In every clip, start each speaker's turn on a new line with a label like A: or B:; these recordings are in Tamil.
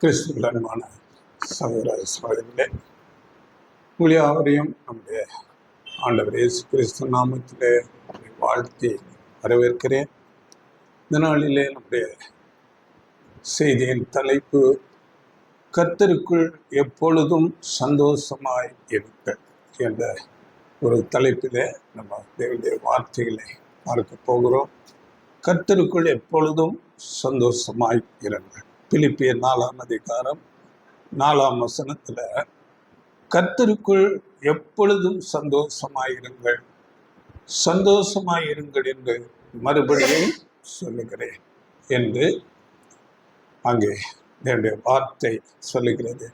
A: கிறிஸ்துவின் அன்பான சகோதர சகோதரிகளே, உங்கள் யாவரையும் நம்முடைய ஆண்டவர் இயேசு கிறிஸ்து நாமத்திலே வாழ்த்தி வரவேற்கிறேன். இந்த நாளிலே நம்முடைய செய்தியின் தலைப்பு கர்த்தருக்குள் எப்பொழுதும் சந்தோஷமாய் இருக்க என்ற ஒரு தலைப்பிலே நம்ம தேவனுடைய வார்த்தைகளை பார்க்க போகிறோம். கர்த்தருக்குள் எப்பொழுதும் சந்தோஷமாய் இருங்கள். பிலிப்பியர் 4ஆம் அதிகாரம் 4ஆம் வசனத்துல கர்த்தருக்குள் எப்பொழுதும் சந்தோஷமாயிருங்கள் சந்தோஷமாயிருங்கள் என்று மறுபடியும் சொல்லுகிறேன் என்று அங்கே என்னுடைய வார்த்தை சொல்லுகிறது.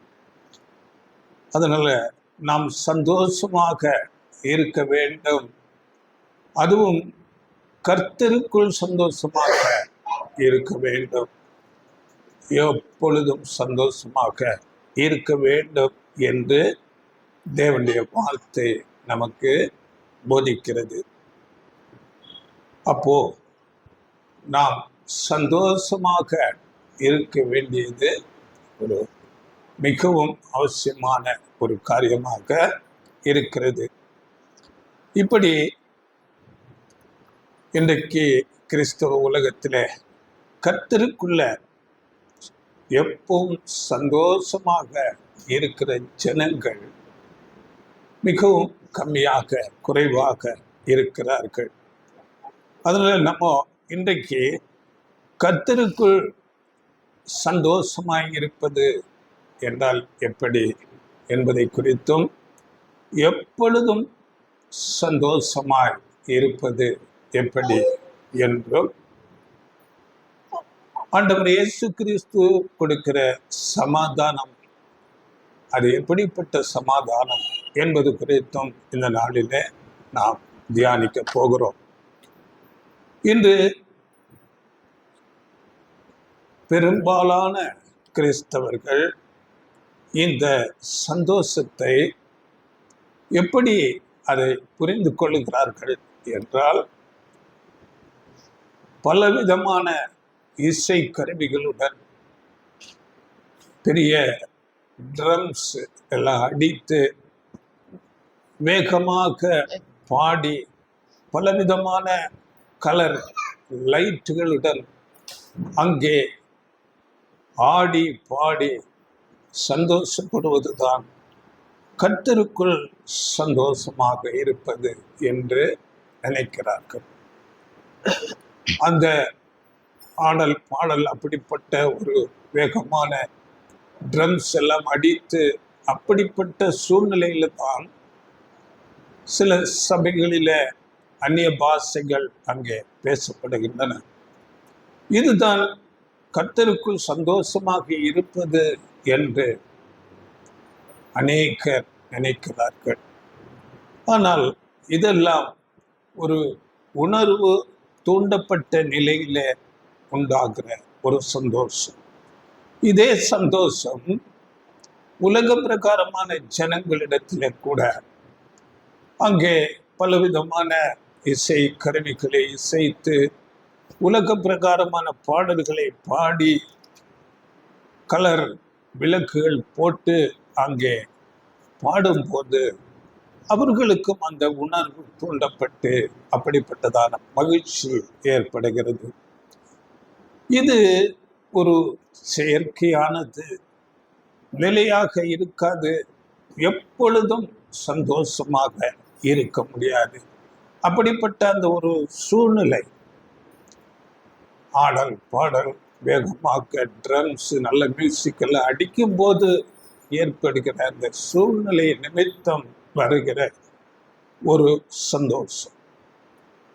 A: அதனால நாம் சந்தோஷமாக இருக்க வேண்டும். அதுவும் கர்த்தருக்குள் சந்தோஷமாக இருக்க வேண்டும். எப்பொழுதும் சந்தோஷமாக இருக்க வேண்டும் என்று தேவனுடைய வார்த்தை நமக்கு போதிக்கிறது. அப்போ நாம் சந்தோஷமாக இருக்க வேண்டியது ஒரு மிகவும் அவசியமான ஒரு காரியமாக இருக்கிறது. இப்படி இன்றைக்கு கிறிஸ்தவ உலகத்தில் கர்த்தருக்குள்ள எப்பவும் சந்தோஷமாக இருக்கிற ஜனங்கள் மிகவும் கம்மியாக குறைவாக இருக்கிறார்கள். அதனால நம்ம இன்றைக்கு கர்த்தருக்குள் சந்தோஷமாய் இருப்பது என்றால் எப்படி என்பதை குறித்தும் எப்பொழுதும் சந்தோஷமாய் இருப்பது எப்படி என்றும் ஆண்டவர் இயேசு கிறிஸ்து கொடுக்கிற சமாதானம் அது எப்படிப்பட்ட சமாதானம் என்பது குறித்தும் இந்த நாளிலே நாம் தியானிக்க போகிறோம். இன்று பெரும்பாலான கிறிஸ்தவர்கள் இந்த சந்தோஷத்தை எப்படி அதை புரிந்து கொள்ளுகிறார்கள் என்றால், பலவிதமான இசை கருவிகளுடன் பெரிய ட்ரம்ஸ் எல்லாம் அடித்து வேகமாக பாடி பலவிதமான கலர் லைட்டுகளுடன் அங்கே ஆடி பாடி சந்தோஷப்படுவதுதான் கர்த்தருக்குள் சந்தோஷமாக இருப்பது என்று நினைக்கிறார்கள். அந்த ஆடல் பாடல் அப்படிப்பட்ட ஒரு வேகமான ட்ரம்ஸ் எல்லாம் அடித்து அப்படிப்பட்ட சூழ்நிலையில தான் சில சபைகளில அந்நிய பாஷைகள் அங்கே பேசப்படுகின்றன. இதுதான் கர்த்தருக்குள் சந்தோஷமாக இருப்பது என்று அநேகர் நினைக்கிறார்கள். ஆனால் இதெல்லாம் ஒரு உணர்வு தூண்டப்பட்ட நிலையில உண்டாகிற ஒரு சந்தோஷம். இதே சந்தோஷம் உலக பிரகாரமான ஜனங்களிடத்திலே கூட அங்கே பலவிதமான இசை கருவிகளை இசைத்து உலக பிரகாரமான பாடல்களை பாடி கலர் விளக்குகள் போட்டு அங்கே பாடும்போது அவர்களுக்கும் அந்த உணர்வு தூண்டப்பட்டு அப்படிப்பட்டதான மகிழ்ச்சி ஏற்படுகிறது. இது ஒரு செயற்கையானது, நிலையாக இருக்காது. எப்பொழுதும் சந்தோஷமாக இருக்க முடியாது. அப்படிப்பட்ட அந்த ஒரு சூழ்நிலை, ஆடல் பாடல் வேகமாக ட்ரம்ஸ் நல்ல மியூசிக்கெல்லாம் அடிக்கும் போது ஏற்படுகிற அந்த சூழ்நிலை நிமித்தம் வருகிற ஒரு சந்தோஷம்.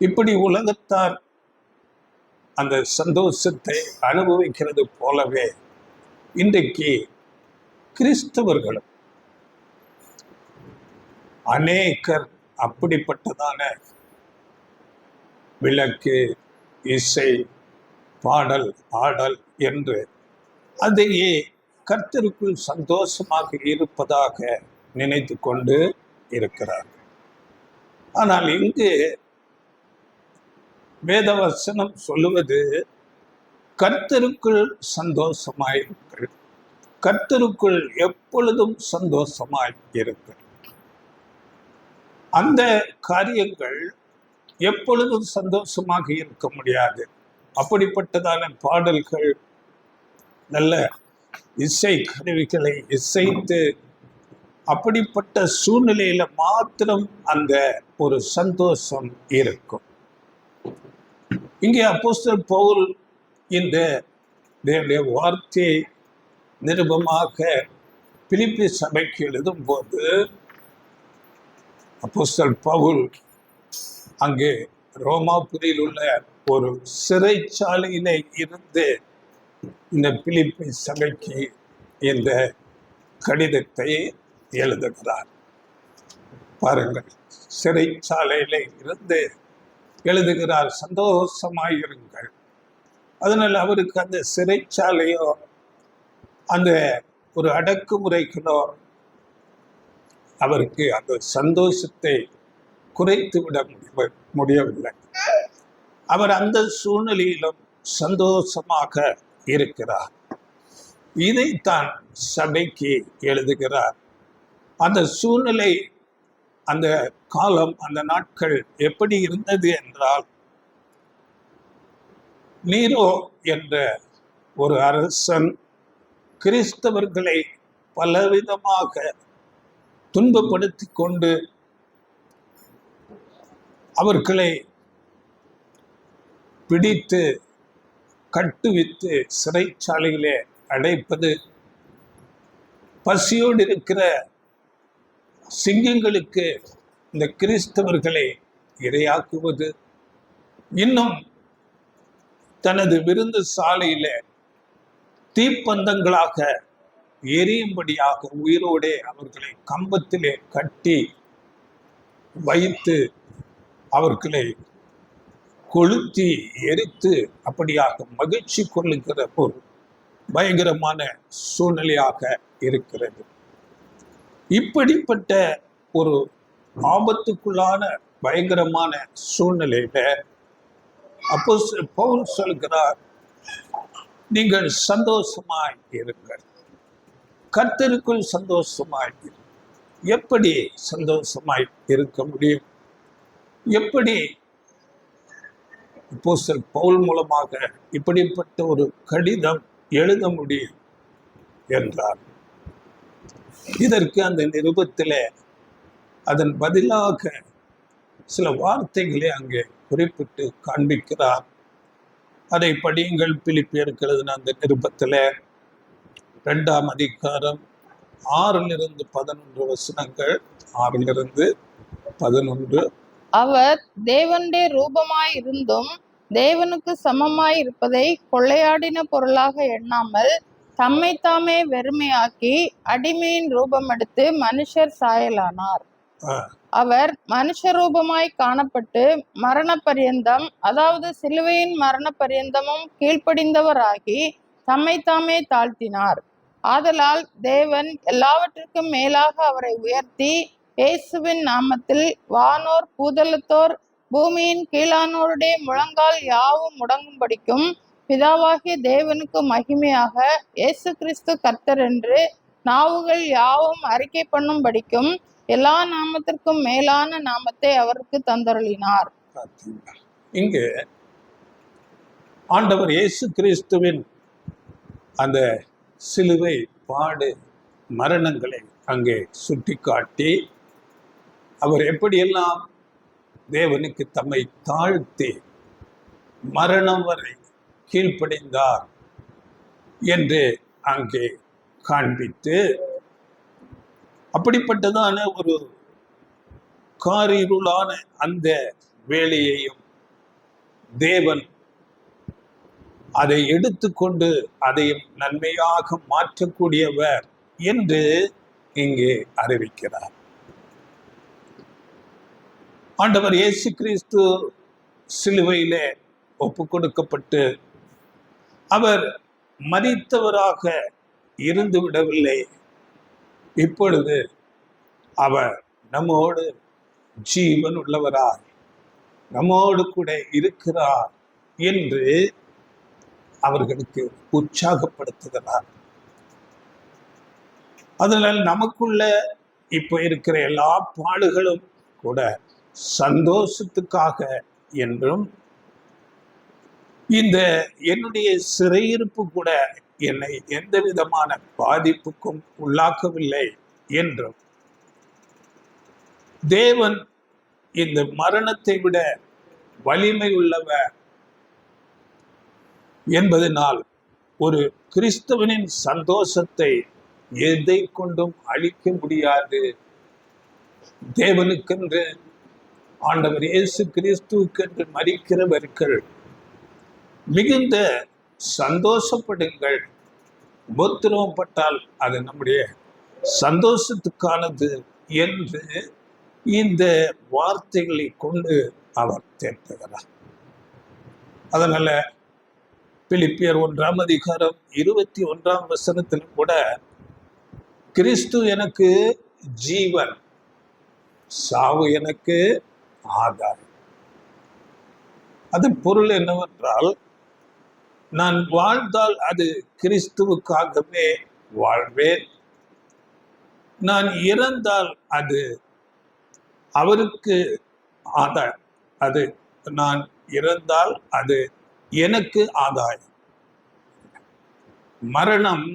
A: இப்படி உலகத்தார் அந்த சந்தோஷத்தை அனுபவிக்கிறது போலவே இன்றைக்கு கிறிஸ்தவர்களும் அநேகர் அப்படிப்பட்டதான விளக்கு இசை பாடல் ஆடல் என்று அதையே கர்த்தருக்குள் சந்தோஷமாக இருப்பதாக நினைத்து கொண்டு இருக்கிறார்கள். ஆனால் இங்கு வேதவசனம் சொல்லுவது கர்த்தருக்குள் சந்தோஷமாயிருங்கள் கர்த்தருக்குள் எப்பொழுதும் சந்தோஷமாய் இருக்கு. அந்த காரியங்கள் எப்பொழுதும் சந்தோஷமாக இருக்க முடியாது. அப்படிப்பட்டதான பாடல்கள், நல்ல இசை கருவிகளை இசைத்து அப்படிப்பட்ட சூழ்நிலையில மாத்திரம் அந்த ஒரு சந்தோஷம் இருக்கும். இங்கே அப்போஸ்தலர் பவுல் இந்த தேவனுடைய வார்த்தையை நிருபமாக பிலிப்பி சபைக்கு எழுதும் போது அப்போஸ்தலர் பவுல் அங்கே ரோமாபுரியில் உள்ள ஒரு சிறைச்சாலையிலே இருந்து இந்த பிலிப்பி சபைக்கு இந்த கடிதத்தை எழுதுகிறார். பாருங்கள், சிறைச்சாலையில இருந்து எழுதுகிறார், சந்தோஷமாயிருங்கள். அதனால் அவருக்கு அந்த சிறைச்சாலையோ அந்த ஒரு அடக்குமுறைகளோ அவருக்கு அந்த சந்தோஷத்தை குறைத்து விட முடியவில்லை. அவர் அந்த சூழ்நிலையிலும் சந்தோஷமாக இருக்கிறார். இதைத்தான் சபைக்கு எழுதுகிறார். அந்த சூழ்நிலை, அந்த காலம், அந்த நாட்கள் எப்படி இருந்தது என்றால், நீரோ என்ற ஒரு அரசன் கிறிஸ்தவர்களை பலவிதமாக துன்பப்படுத்தி கொண்டு அவர்களை பிடித்து கட்டுவித்து சிறைச்சாலையிலே அடைப்பது, பசியோடு இருக்கிற சிங்கங்களுக்கு இந்த கிறிஸ்தவர்களை இரையாக்குவது, இன்னும் தனது விருந்து சாலையில தீப்பந்தங்களாக எரியும்படியாக உயிரோடே அவர்களை கம்பத்திலே கட்டி வைத்து அவர்களை கொளுத்தி எரித்து அப்படியாக மகிழ்ச்சி கொள்ளுகிற ஒரு பயங்கரமான சூழ்நிலையாக இருக்கிறது. இப்படிப்பட்ட ஒரு ஆபத்துக்குள்ளான பயங்கரமான சூழ்நிலையில அப்போஸ்தலர் பவுல் சொல்கிறார், நீங்கள் சந்தோஷமாய் இருங்கள், கர்த்தருக்குள் சந்தோஷமாய். எப்படி சந்தோஷமாய் இருக்க முடியும்? எப்படி அப்போஸ்தலர் பவுல் மூலமாக இப்படிப்பட்ட ஒரு கடிதம் எழுத முடியும் என்றார். இதற்கு அந்த நிருபத்திலே அதன் பதிலாக சில வார்த்தைகளை அங்கே குறிப்பிட்டு காண்பிக்கிறார். அதை படியுங்கள். பிலிப்பியருக்கு எழுதின அந்த நிருபத்தில் 2ஆம் அதிகாரம் 6-11 வசனங்கள். 6-11.
B: அவர் தேவனுடைய ரூபமாய் இருந்தும் தேவனுக்கு சமமாய் இருப்பதை கொள்ளையாடின பொருளாக எண்ணாமல் தம்மைத்தாமே வெறுமையாக்கி அடிமையின் ரூபம் எடுத்து மனுஷர் சாயலானார். அவர் மனுஷ ரூபமாய் காணப்பட்டு மரண பரியந்தம், அதாவது சிலுவையின் மரண பரியந்தமும் கீழ்ப்படிந்தவராகி தம்மைத்தாமே தாழ்த்தினார். ஆதலால் தேவன் எல்லாவற்றிற்கும் மேலாக அவரை உயர்த்தி இயேசுவின் நாமத்தில் வானோர் பூதலத்தோர் பூமியின் கீழானோருடைய முழங்கால் யாவும் முடங்கும்படிக்கும் பிதாவாகிய தேவனுக்கு மகிமையாக இயேசு கிறிஸ்து கர்த்தர் என்று நாவுகள் யாவும் அறிக்கை பண்ணும்படிக்கும் எல்லா நாமத்திற்கும் மேலான நாமத்தை அவருக்கு தந்தருளினார்.
A: இங்கு ஆண்டவர் இயேசு கிறிஸ்துவின் அந்த சிலுவை பாடு மரணங்களை அங்கே சுட்டி காட்டி அவர் எப்படியெல்லாம் தேவனுக்கு தம்மை தாழ்த்தி மரணம் வரை கீழ்ப்படிந்தார் என்று அங்கே காண்பித்து, அப்படிப்பட்டதான ஒரு காரிருளான அந்த வேலையையும் தேவன் அதை எடுத்துக்கொண்டு அதையும் நன்மையாக மாற்றக்கூடியவர் என்று இங்கே அறிவிக்கிறார். ஆண்டவர் இயேசு கிறிஸ்து சிலுவையிலே ஒப்பு கொடுக்கப்பட்டு அவர் மரித்தவராக இருந்து விடவில்லை. இப்பொழுது அவர் நம்மோடு ஜீவன் உள்ளவராய் நம்மோடு கூட இருக்கிறார் என்று அவர்களுக்கு உற்சாகப்படுத்துகிறார். அதனால் நமக்குள்ள இப்போ இருக்கிற எல்லா பாடுகளும் கூட சந்தோஷத்துக்காக என்றும், இந்த என்னுடைய சிறையிருப்பு கூட என்னை எந்த விதமான பாதிப்புக்கும் உள்ளாக்கவில்லை என்றும், தேவன் இந்த மரணத்தை விட வலிமை உள்ளவர் என்பதனால் ஒரு கிறிஸ்தவனின் சந்தோஷத்தை எதை கொண்டும் அழிக்க முடியாது. தேவனுக்கென்று, ஆண்டவர் இயேசு கிறிஸ்துவுக்கென்று மரிக்கிறவர்கள் மிகுந்த சந்தோஷப்படுங்கள். உபத்திரவப்பட்டால் அது நம்முடைய சந்தோஷத்துக்கானது என்று இந்த வார்த்தைகளை கொண்டு அவர் தேற்றுகிறார். அதனால பிலிப்பியர் 1:21 கூட, கிறிஸ்து எனக்கு ஜீவன், சாவு எனக்கு ஆதாரம். அதன் பொருள் என்னவென்றால், நான் வாழ்ந்தால் அது கிறிஸ்துவுக்காகவே வாழ்வேன், நான் இறந்தால் அது அவருக்கு ஆதாயம், அது நான் இறந்தால் அது எனக்கு ஆதாயம். மரணம்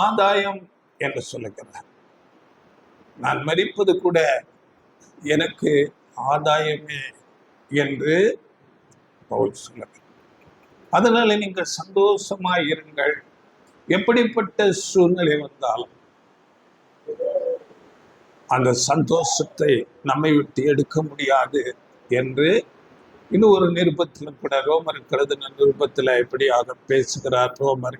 A: ஆதாயம் என்று சொல்லுகிறார். நான் மரிப்பது கூட எனக்கு ஆதாயமே என்று பவுல் சொல்லுகிறார். அதனால நீங்கள் சந்தோஷமாய் இருங்கள். எப்படிப்பட்ட சூழ்நிலை வந்தாலும் அந்த சந்தோஷத்தை நம்மை விட்டு எடுக்க முடியாது என்று இன்னும் ஒரு நிருபத்தில் கூட, ரோமர் கழுதின நிருபத்தில் இப்படியாக பேசுகிறார். ரோமர்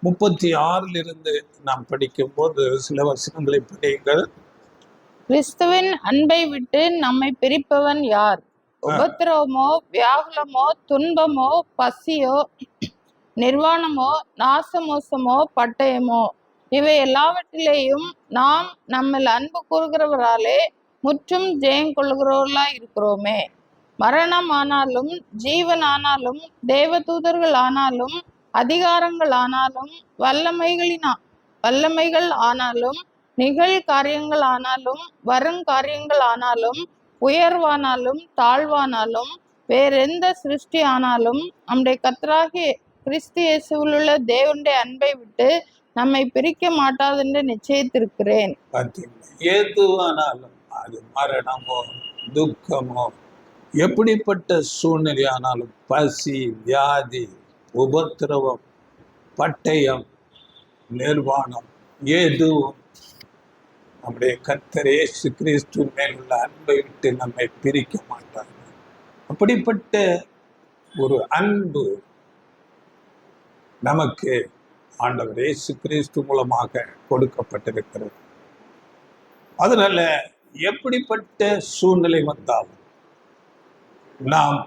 A: 8:36 நாம் படிக்கும் போது சில வசனங்களை படியுங்கள்.
B: கிறிஸ்துவின் அன்பை விட்டு நம்மை பிரிப்பவன் யார்? உபத்திரவமோ, வியாகுலமோ, துன்பமோ, பசியோ, நிர்வாணமோ, நாசமோசமோ, பட்டயமோ, இவை எல்லாவற்றிலேயும் நாம் நம்மில் அன்பு கூறுகிறவராலே முற்றும் ஜெயம் கொள்கிறவர்களாய் இருக்கிறோமே. மரணம் ஆனாலும், ஜீவன் ஆனாலும், தேவதூதர்கள் ஆனாலும், அதிகாரங்கள் ஆனாலும், வல்லமைகள் ஆனாலும், நிகழ் காரியங்கள் ஆனாலும், வருங்காரியங்கள் ஆனாலும், உயர்வானாலும், தாழ்வானாலும், வேறெந்த சிருஷ்டி ஆனாலும், நம்முடைய கர்த்தராகிய கிறிஸ்து இயேசுவில் உள்ள தேவனுடைய அன்பை விட்டு நம்மை பிரிக்க மாட்டாதென்று நிச்சயித்திருக்கிறேன்.
A: ஏதுவானாலும், அது மரணமோ, துக்கமோ, எப்படிப்பட்ட சூழ்நிலை ஆனாலும், பசி, வியாதி, உபத்திரவம், பட்டயம், நிர்வாணம், எதுவும் நம்முடைய கர்த்தர் இயேசு கிறிஸ்து மேலுள்ள அன்பை விட்டு நம்மை பிரிக்க மாட்டார்கள். அப்படிப்பட்ட ஒரு அன்பு நமக்கு ஆண்டவர் இயேசு கிறிஸ்து மூலமாக கொடுக்கப்பட்டிருக்கிறது. அதனால எப்படிப்பட்ட சூழ்நிலை வந்தாலும் நாம்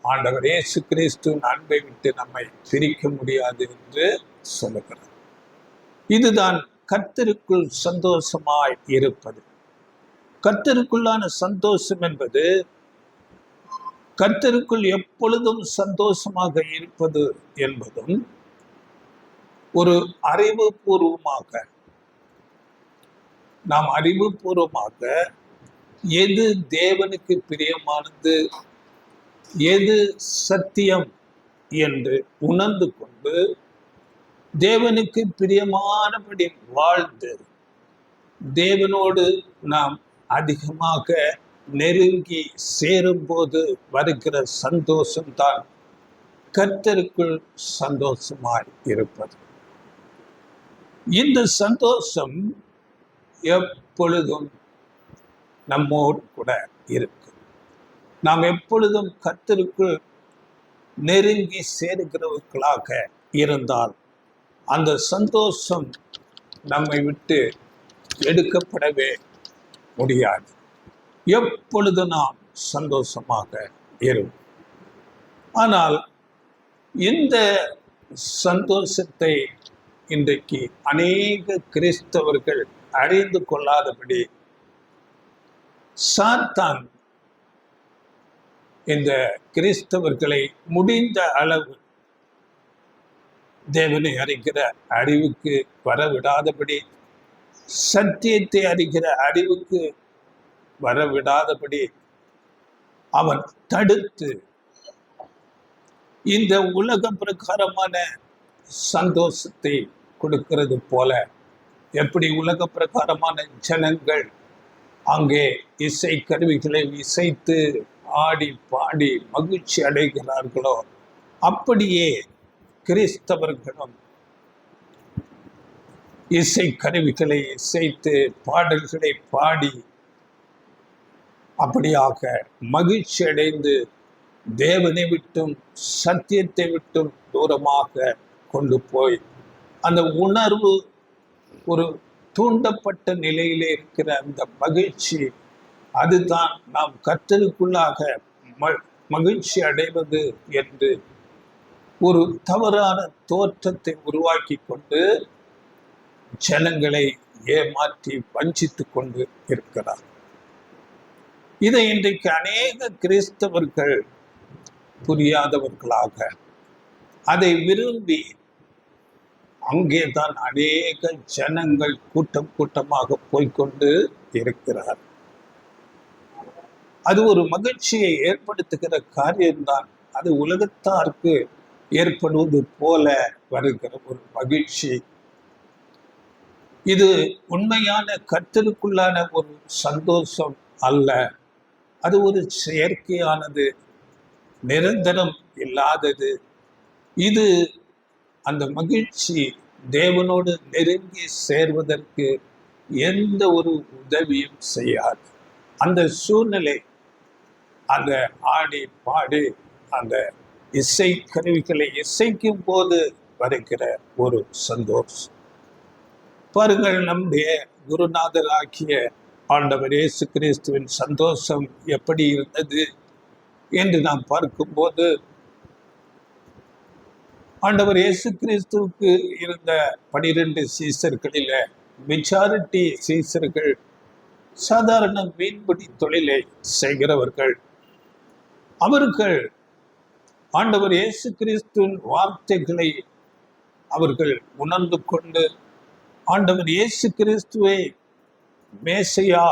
A: ஆண்டவர் இயேசு கிறிஸ்துவின் அன்பை விட்டு நம்மை பிரிக்க முடியாது என்று சொல்லுகிறார். இதுதான் கர்த்தருக்குள் சந்தோஷமாய் இருப்பது. கர்த்தருக்குள்ளான சந்தோஷம் என்பது கர்த்தருக்குள் எப்பொழுதும் சந்தோஷமாக இருப்பது என்பதும் ஒரு அறிவுபூர்வமாக, நாம் அறிவுபூர்வமாக எது தேவனுக்கு பிரியமானது, எது சத்தியம் என்று உணர்ந்து கொண்டு தேவனுக்கு பிரியமானபடி வாழ்ந்து தேவனோடு நாம் அதிகமாக நெருங்கி சேரும்போது வருகிற சந்தோஷம்தான் கர்த்தருக்குள் சந்தோஷமாய் இருப்பது. இந்த சந்தோஷம் எப்பொழுதும் நம்மோடு கூட இருக்கு. நாம் எப்பொழுதும் கர்த்தருக்குள் நெருங்கி சேருகிறவர்களாக இருந்தால் அந்த சந்தோஷம் நம்மை விட்டு எடுக்கப்படவே முடியாது. எப்பொழுது நாம் சந்தோஷமாக இருக்கும். ஆனால் இந்த சந்தோஷத்தை இன்றைக்கு அநேக கிறிஸ்தவர்கள் அறிந்து கொள்ளாதபடி சாத்தான் இந்த கிறிஸ்தவர்களை முடிந்த அளவு தேவனை அறிகிற அறிவுக்கு வரவிடாதபடி, சத்தியத்தை அறிகிற அறிவுக்கு வரவிடாதபடி அவன் தடுத்து இந்த உலக பிரகாரமான சந்தோஷத்தை கொடுக்கிறது போல, எப்படி உலக பிரகாரமான ஜனங்கள் அங்கே இசை கருவிகளை இசைத்து ஆடி பாடி மகிழ்ச்சி அடைகிறார்களோ, அப்படியே கிறிஸ்தவர்களும் இசை கருவிகளை இசைத்து பாடல்களை பாடி அப்படியாக மகிழ்ச்சி அடைந்து தேவனை விட்டும் சத்தியத்தை விட்டும் தூரமாக கொண்டு போய் அந்த உணர்வு ஒரு தூண்டப்பட்ட நிலையிலே இருக்கிற அந்த மகிழ்ச்சி, அதுதான் நாம் கர்த்தருக்குள்ளாக மகிழ்ச்சி அடைவது என்று ஒரு தவறான தோற்றத்தை உருவாக்கி கொண்டு ஜனங்களை ஏமாற்றி வஞ்சித்து கொண்டு இருக்கிறார். இதை இன்றைக்கு அநேக கிறிஸ்தவர்கள் புரியாதவர்களாக அதை விரும்பி அங்கேதான் அநேக ஜனங்கள் கூட்டம் கூட்டமாக போய்கொண்டு இருக்கிறார். அது ஒரு மகிழ்ச்சியை ஏற்படுத்துகிற காரியம்தான். அது உலகத்தாருக்கு ஏற்படுவது போல வருகிற ஒரு மகிழ்ச்சி. இது உண்மையான கர்த்தருக்குள்ளான ஒரு சந்தோஷம் அல்ல. அது ஒரு செயற்கையானது, நிரந்தரம் இல்லாதது. இது அந்த மகிழ்ச்சி தேவனோடு நெருங்கி சேர்வதற்கு எந்த ஒரு உதவியும் செய்யாது. அந்த சூழ்நிலை, அந்த ஆடி பாடி அந்த இசை கருவிகளை இசைக்கும் போது வருகிற ஒரு சந்தோஷம் பாருங்கள். நம்முடைய குருநாதராகிய ஆண்டவர் இயேசு கிறிஸ்துவின் சந்தோஷம் எப்படி இருந்தது என்று நாம் பார்க்கும்போது, ஆண்டவர் இயேசு கிறிஸ்துவுக்கு இருந்த 12 சீசர்களில மெஜாரிட்டி சீசர்கள் சாதாரண மீன்பிடி தொழிலை செய்கிறவர்கள். அவர்கள் ஆண்டவர் இயேசு கிறிஸ்துவின் வார்த்தைகளை அவர்கள் உணர்ந்து கொண்டு ஆண்டவர் இயேசு கிறிஸ்துவை மேசையா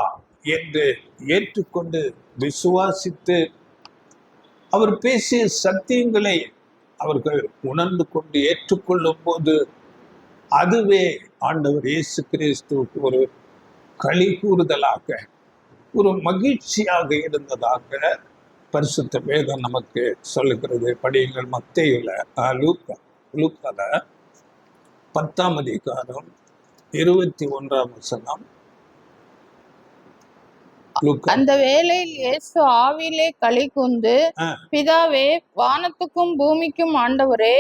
A: என்று ஏற்றுக்கொண்டு விசுவாசித்து அவர் பேசிய சத்தியங்களை அவர்கள் உணர்ந்து கொண்டு ஏற்றுக்கொள்ளும் போது அதுவே ஆண்டவர் இயேசு கிறிஸ்துவுக்கு ஒரு களி கூறுதலாக, ஒரு மகிழ்ச்சியாக இருந்ததாக பரிசுத்த வேதம் நமக்கு சொல்லுகிறது. படியுங்கள். மத்தேயுல லூக்கால 10ஆம் அதிகாரம் 21ஆம் வசனம்.
B: அந்த வேளையில் இயேசு ஆவியிலே களி கூர்ந்து, பிதாவே, வானத்துக்கும் பூமிக்கும் ஆண்டவரே,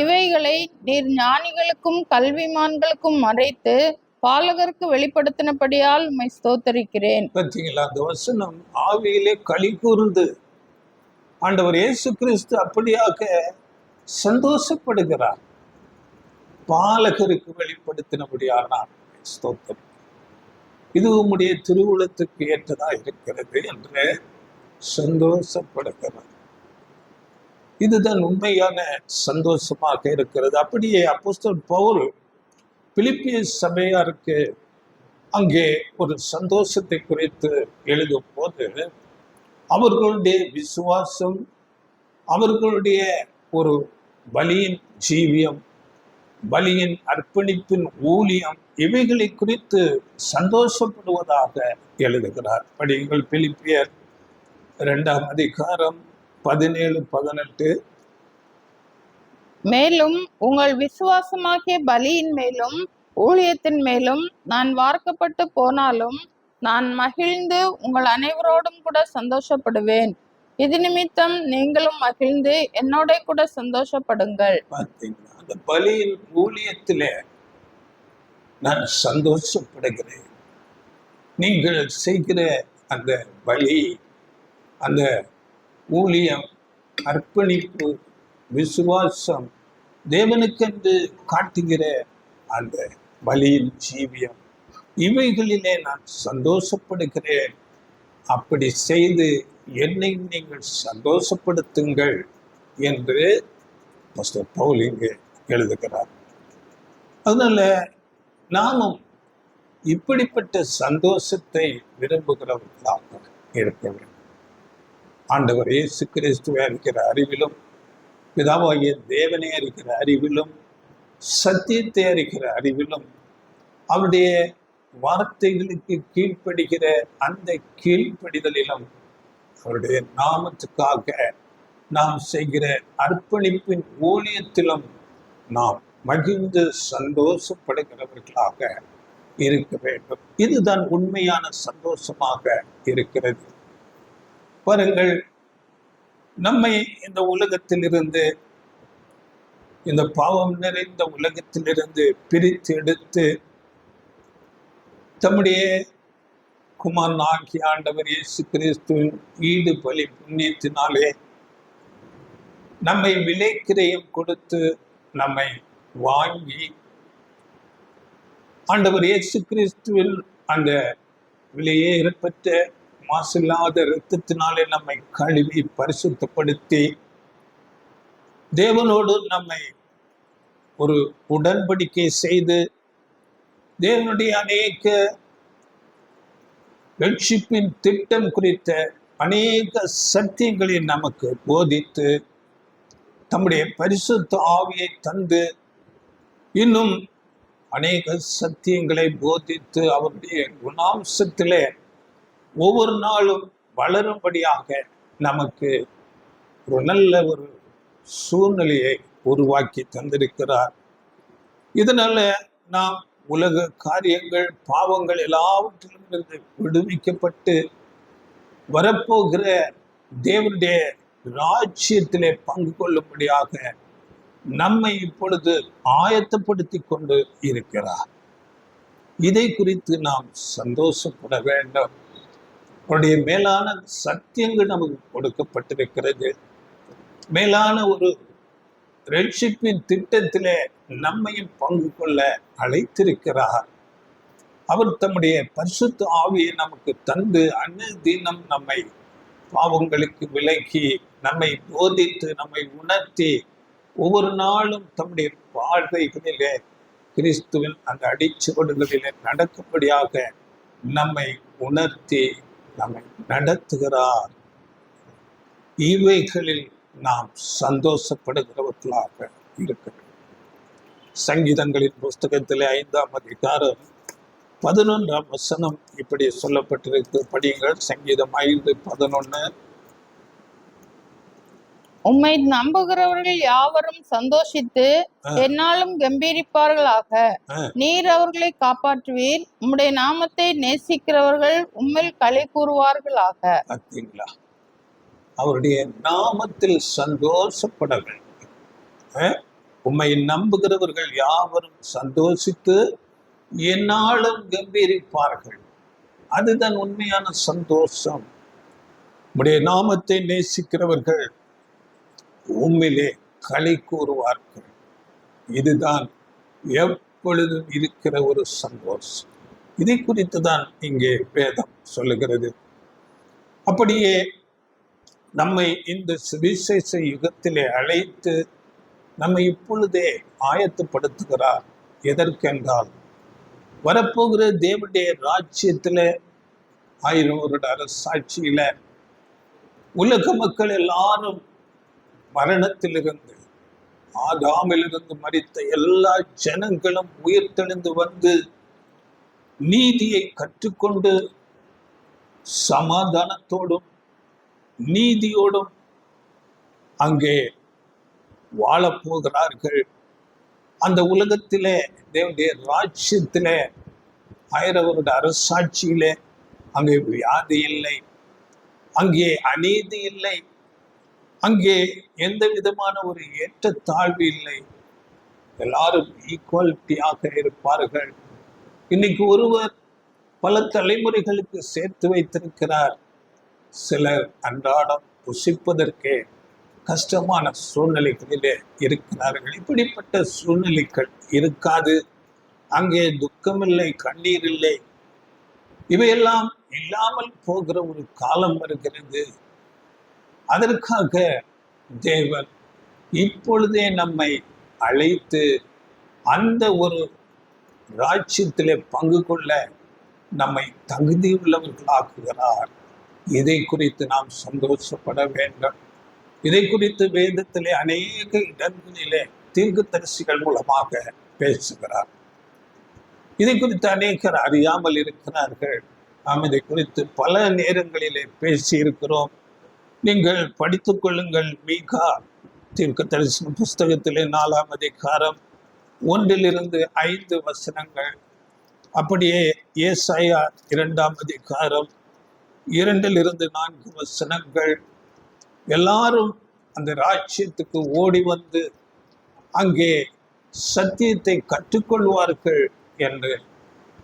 B: இவைகளை நீர் ஞானிகளுக்கும் கல்விமான்களுக்கும் மறைத்து பாலகருக்கு வெளிப்படுத்தினபடியால் உம்மை ஸ்தோத்தரிக்கிறேன்.
A: பார்த்தீங்களா? அந்த வசனம் ஆவியிலே களி கூர்ந்து ஆண்டவர் இயேசு கிறிஸ்து அப்படியாக சந்தோஷப்படுகிறார். பாலகருக்கு வெளிப்படுத்தினபடியானால் ஸ்தோத்திரம், இது உம்முடைய திருவுளத்துக்கு ஏற்றதா இருக்கிறது என்று சந்தோஷப்படுகிறார். இதுதான் உண்மையான சந்தோஷமாக இருக்கிறது. அப்படியே அப்போஸ்தலன் பவுல் பிலிப்பிய சபையாருக்கு அங்கே ஒரு சந்தோஷத்தை குறித்து எழுதும் போது, அவர்களுடைய விசுவாசம், அவர்களுடைய ஒரு பலியின் ஜீவியம், பலியின் அர்ப்பணிப்பின் ஊழியம், இவைகளை குறித்து சந்தோஷப்படுவதாக எழுதுகிறார். படியுங்கள். பிலிப்பியர் 2ஆம் அதிகாரம் 17-18.
B: மேலும் உங்கள் விசுவாசமாகிய பலியின் மேலும் ஊழியத்தின் மேலும் நான் வார்க்கப்பட்டு போனாலும் நான் மகிழ்ந்து உங்கள் அனைவரோடும் கூட சந்தோஷப்படுவேன். இது நிமித்தம் நீங்களும் மகிழ்ந்து என்னோட கூட சந்தோஷப்படுங்கள்.
A: பார்த்தீங்களா? அந்த பலியின் ஊழியத்திலே நான் சந்தோஷப்படுகிறேன். நீங்கள் செய்கிற அந்த பலி, அந்த ஊழியம், அர்ப்பணிப்பு, விசுவாசம், தேவனுக்கென்று காட்டுகிற அந்த பலியின் ஜீவியம், இவைகளிலே நான் சந்தோஷப்படுகிறேன். அப்படி செய்து என்னை நீங்கள் சந்தோஷப்படுத்துங்கள் என்று பவுல் இங்கே எழுதுகிறார். அதனால நாமும் இப்படிப்பட்ட சந்தோஷத்தை விரும்புகிறவர்களாக இருக்க வேண்டும். ஆண்டவர் இயேசு கிறிஸ்துவை அறிகிற அறிவிலும், பிதாவாகிய தேவனை அறிகிற அறிவிலும், சத்தியத்தை அறிகிற அறிவிலும், அவருடைய வார்த்தைகளுக்கு கீழ்ப்படுகிற அந்த கீழ்ப்படிதலிலும், அவருடைய நாமத்துக்காக நாம் செய்கிற அர்ப்பணிப்பின் ஊழியத்திலும் நாம் மகிழ்ந்து சந்தோஷப்படுகிறவர்களாக இருக்க வேண்டும். இதுதான் உண்மையான சந்தோஷமாக இருக்கிறது. பாருங்கள், நம்மை இந்த உலகத்திலிருந்து, இந்த பாவம் நிறைந்த உலகத்திலிருந்து பிரித்து எடுத்து தம்முடைய குமாரனாகிய ஆண்டவர் இயேசு கிறிஸ்துவின் ஈடு பலி புண்ணியத்தினாலே நம்மை விலைக்கிரயம் கொடுத்து நம்மை வாங்கி, ஆண்டவர் இயேசு கிறிஸ்துவில் அந்த விலையேறப்பட்ட மாசில்லாத இரத்தத்தினாலே நம்மை கழுவி பரிசுத்தப்படுத்தி தேவனோடு நம்மை ஒரு உடன்படிக்கை செய்து தேவனுடைய அநேக ரட்சிப்பின் திட்டம் குறித்த அநேக சத்தியங்களை நமக்கு போதித்து தம்முடைய பரிசுத்த ஆவியை தந்து இன்னும் அநேக சத்தியங்களை போதித்து அவருடைய குணாம்சத்திலே ஒவ்வொரு நாளும் வளரும்படியாக நமக்கு ஒரு நல்ல ஒரு சூழ்நிலையை உருவாக்கி தந்திருக்கிறார். இதனால நாம் உலக காரியங்கள், பாவங்கள் எல்லாவற்றிலும் இருந்து விடுவிக்கப்பட்டு வரப்போகிற தேவனுடைய ராஜ்யத்திலே பங்கு கொள்ளும்படியாக நம்மை இப்பொழுது ஆயத்தப்படுத்தி கொண்டு இருக்கிறார். இதை குறித்து நாம் சந்தோஷப்பட வேண்டும். அவருடைய மேலான சத்தியங்கள் நமக்கு கொடுக்கப்பட்டிருக்கிறது. மேலான ஒரு ரட்சிப்பின் திட்டத்திலே நம்மையும் பங்கு கொள்ள அழைத்திருக்கிறார். அவர் தம்முடைய பரிசுத்த ஆவியை நமக்கு தந்து அனுதினம் நம்மை பாவங்களுக்கு விலக்கி, நம்மை போதித்து, நம்மை உணர்த்தி, ஒவ்வொரு நாளும் தம்முடைய வாழ்க்கைகளிலே கிறிஸ்துவின் அந்த அடிச்சுவடுகளிலே நடக்கும்படியாக நம்மை உணர்த்தி நம்மை நடத்துகிறார். இவைகளில் நாம் சந்தோஷப்படுகிறவர்களாக இருக்கிறோம். சங்கீதங்களின் புஸ்தகத்திலே 5ஆம் அதிகாரம் 11ஆம் வசனம் இப்படி சொல்லப்பட்டிருக்கு. படியுங்கள். சங்கீதம் 5:11.
B: உம்மை நம்புகிறவர்கள் யாவரும் சந்தோஷித்து என்னாலும் கம்பீரிப்பார்களாக. நீர் அவர்களை காப்பாற்றுவீர். உம்முடைய நாமத்தை நேசிக்கிறவர்கள் உம்மில் களி கூறுவார்களாக.
A: பார்த்தீங்களா? அவருடைய நாமத்தில் சந்தோஷப்பட வேண்டும். உம்மை நம்புகிறவர்கள் யாவரும் சந்தோஷித்து என்னாலும் கம்பீரிப்பார்கள். அதுதான் உண்மையான சந்தோஷம். உம்முடைய நாமத்தை நேசிக்கிறவர்கள் உம்மிலே களி கூறுவார்கள். இதுதான் எப்பொழுதும் இருக்கிற ஒரு சந்தோஷம். இதை குறித்து தான் இங்கே வேதம் சொல்லுகிறது. அப்படியே நம்மை இந்த சுவிசேஷ யுகத்திலே அழைத்து நம்மை இப்பொழுதே ஆயத்தப்படுத்துகிறார். எதற்கென்றால் வரப்போகிற தேவனுடைய ராஜ்யத்தில 1000 வருட அரசாட்சியில உலக மக்கள் எல்லாரும் மரணத்திலிருந்து, ஆதாமிலிருந்து மரித்த எல்லா ஜனங்களும் உயிர் தெளிந்து வந்து நீதியை கற்றுக்கொண்டு சமாதானத்தோடும் நீதியோடும் அங்கே வாழப்போகிறார்கள். அந்த உலகத்திலே தேவனுடைய ராஜ்யத்திலே 1000 வருட அரசாட்சியிலே அங்கே வியாதி இல்லை, அங்கே அநீதி இல்லை, அங்கே எந்த விதமான ஒரு ஏற்றத்தாழ்வு இல்லை. எல்லாரும் ஈக்குவாலிட்டியாக இருப்பார்கள். இன்னைக்கு ஒருவர் பல தலைமுறைகளுக்கு சேர்த்து வைத்திருக்கிறார். சிலர் அன்றாடம் புசிப்பதற்கே கஷ்டமான சூழ்நிலைகளிலே இருக்கிறார்கள். இப்படிப்பட்ட சூழ்நிலைகள் இருக்காது. அங்கே துக்கமில்லை, கண்ணீர் இல்லை. இவையெல்லாம் இல்லாமல் போகிற ஒரு காலம் வருகிறது. அதற்காக தேவன் இப்பொழுதே நம்மை அழைத்து அந்த ஒரு ராஜ்யத்திலே பங்கு கொள்ள நம்மை தகுதியுள்ளவர்களாக்குகிறார். இதை குறித்து நாம் சந்தோஷப்பட வேண்டும். இதை குறித்து வேதத்திலே அநேக இடங்களிலே தீர்க்கதரிசிகள் மூலமாக பேசுகிறார். இதை குறித்து அநேகர் அறியாமல் இருக்கிறார்கள். நாம் இதை குறித்து பல நேரங்களிலே பேசி இருக்கிறோம். நீங்கள் படித்துக் கொள்ளுங்கள். மீகா தீர்க்க தரிசன புஸ்தகத்திலே 4ஆம் அதிகாரம் 1-5 வசனங்கள், அப்படியே ஏசாயா 2ஆம் அதிகாரம் 2-4 வசனங்கள். எல்லாரும் அந்த ராஜ்யத்துக்கு ஓடி வந்து அங்கே சத்தியத்தை கற்றுக்கொள்வார்கள் என்று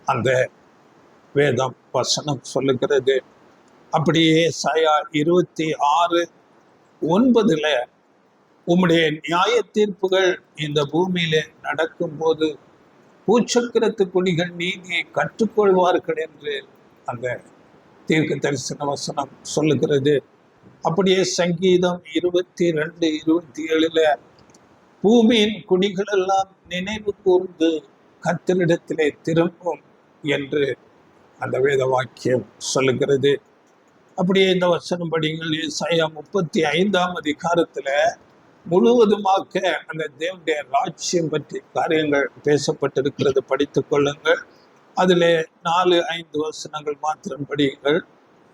A: அந்த வேதம் வசனம் சொல்லுகிறது. அப்படியே ஏசாயா 26:9 உம்முடைய நியாய தீர்ப்புகள் இந்த பூமியிலே நடக்கும்போது பூச்சக்கரத்து குடிகள் நீதியை கற்றுக்கொள்வார்கள் என்று அந்த தீர்க்க தரிசன வசனம் சொல்லுகிறது. அப்படியே சங்கீதம் 22:27 பூமியின் குடிகள் எல்லாம் நினைவு கூர்ந்து கர்த்தரிடத்திலே திரும்பும் என்று அந்த வேத வாக்கியம் சொல்லுகிறது. அப்படியே இந்த வசனம் படிங்கள். ஏசாயா 35ஆம் அதிகாரத்துல முழுவதுமாக அந்த தேவனுடைய ராஜ்யம் பற்றி காரியங்கள் பேசப்பட்டிருக்கிறது. படித்துக் கொள்ளுங்கள். அதிலே 4-5 வசனங்கள் மாத்திரம் படியுங்கள்.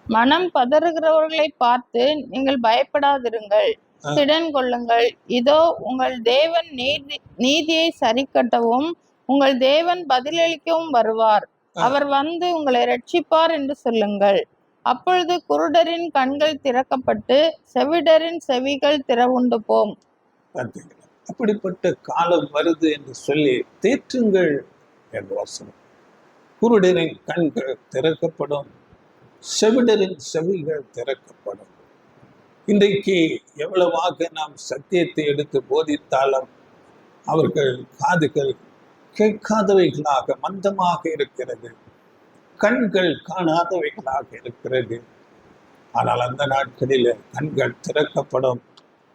B: மனம் பதறுகிறவர்களை பார்த்து நீங்கள் பயப்படாதிருங்கள், திடன் கொள்ளுங்கள். இதோ உங்கள் தேவன் நீதியை சரிக்கட்டவும் உங்கள் தேவன் பதிலளிக்கவும் வருவார். அவர் வந்து உங்களை ரட்சிப்பார் என்று சொல்லுங்கள். அப்பொழுது குருடரின் கண்கள் திறக்கப்பட்டு செவிடரின் செவிகள் திறவுண்டு போம்.
A: அப்படிப்பட்ட காலம் வருது என்று சொல்லி தேற்றுங்கள் என்று வசனம். குருடரின் கண்கள் திறக்கப்படும், செவிடரின் செவிகள் திறக்கப்படும். இன்றைக்கு எவ்வளவாக நாம் சத்தியத்தை எடுத்து போதித்தாலும் அவர்கள் காதுகள் கேட்காதவைகளாக மந்தமாக இருக்கிறது, கண்கள் காணாதவைகளாக இருக்கிறது. ஆனால் அந்த நாட்களில் கண்கள் திறக்கப்படும்,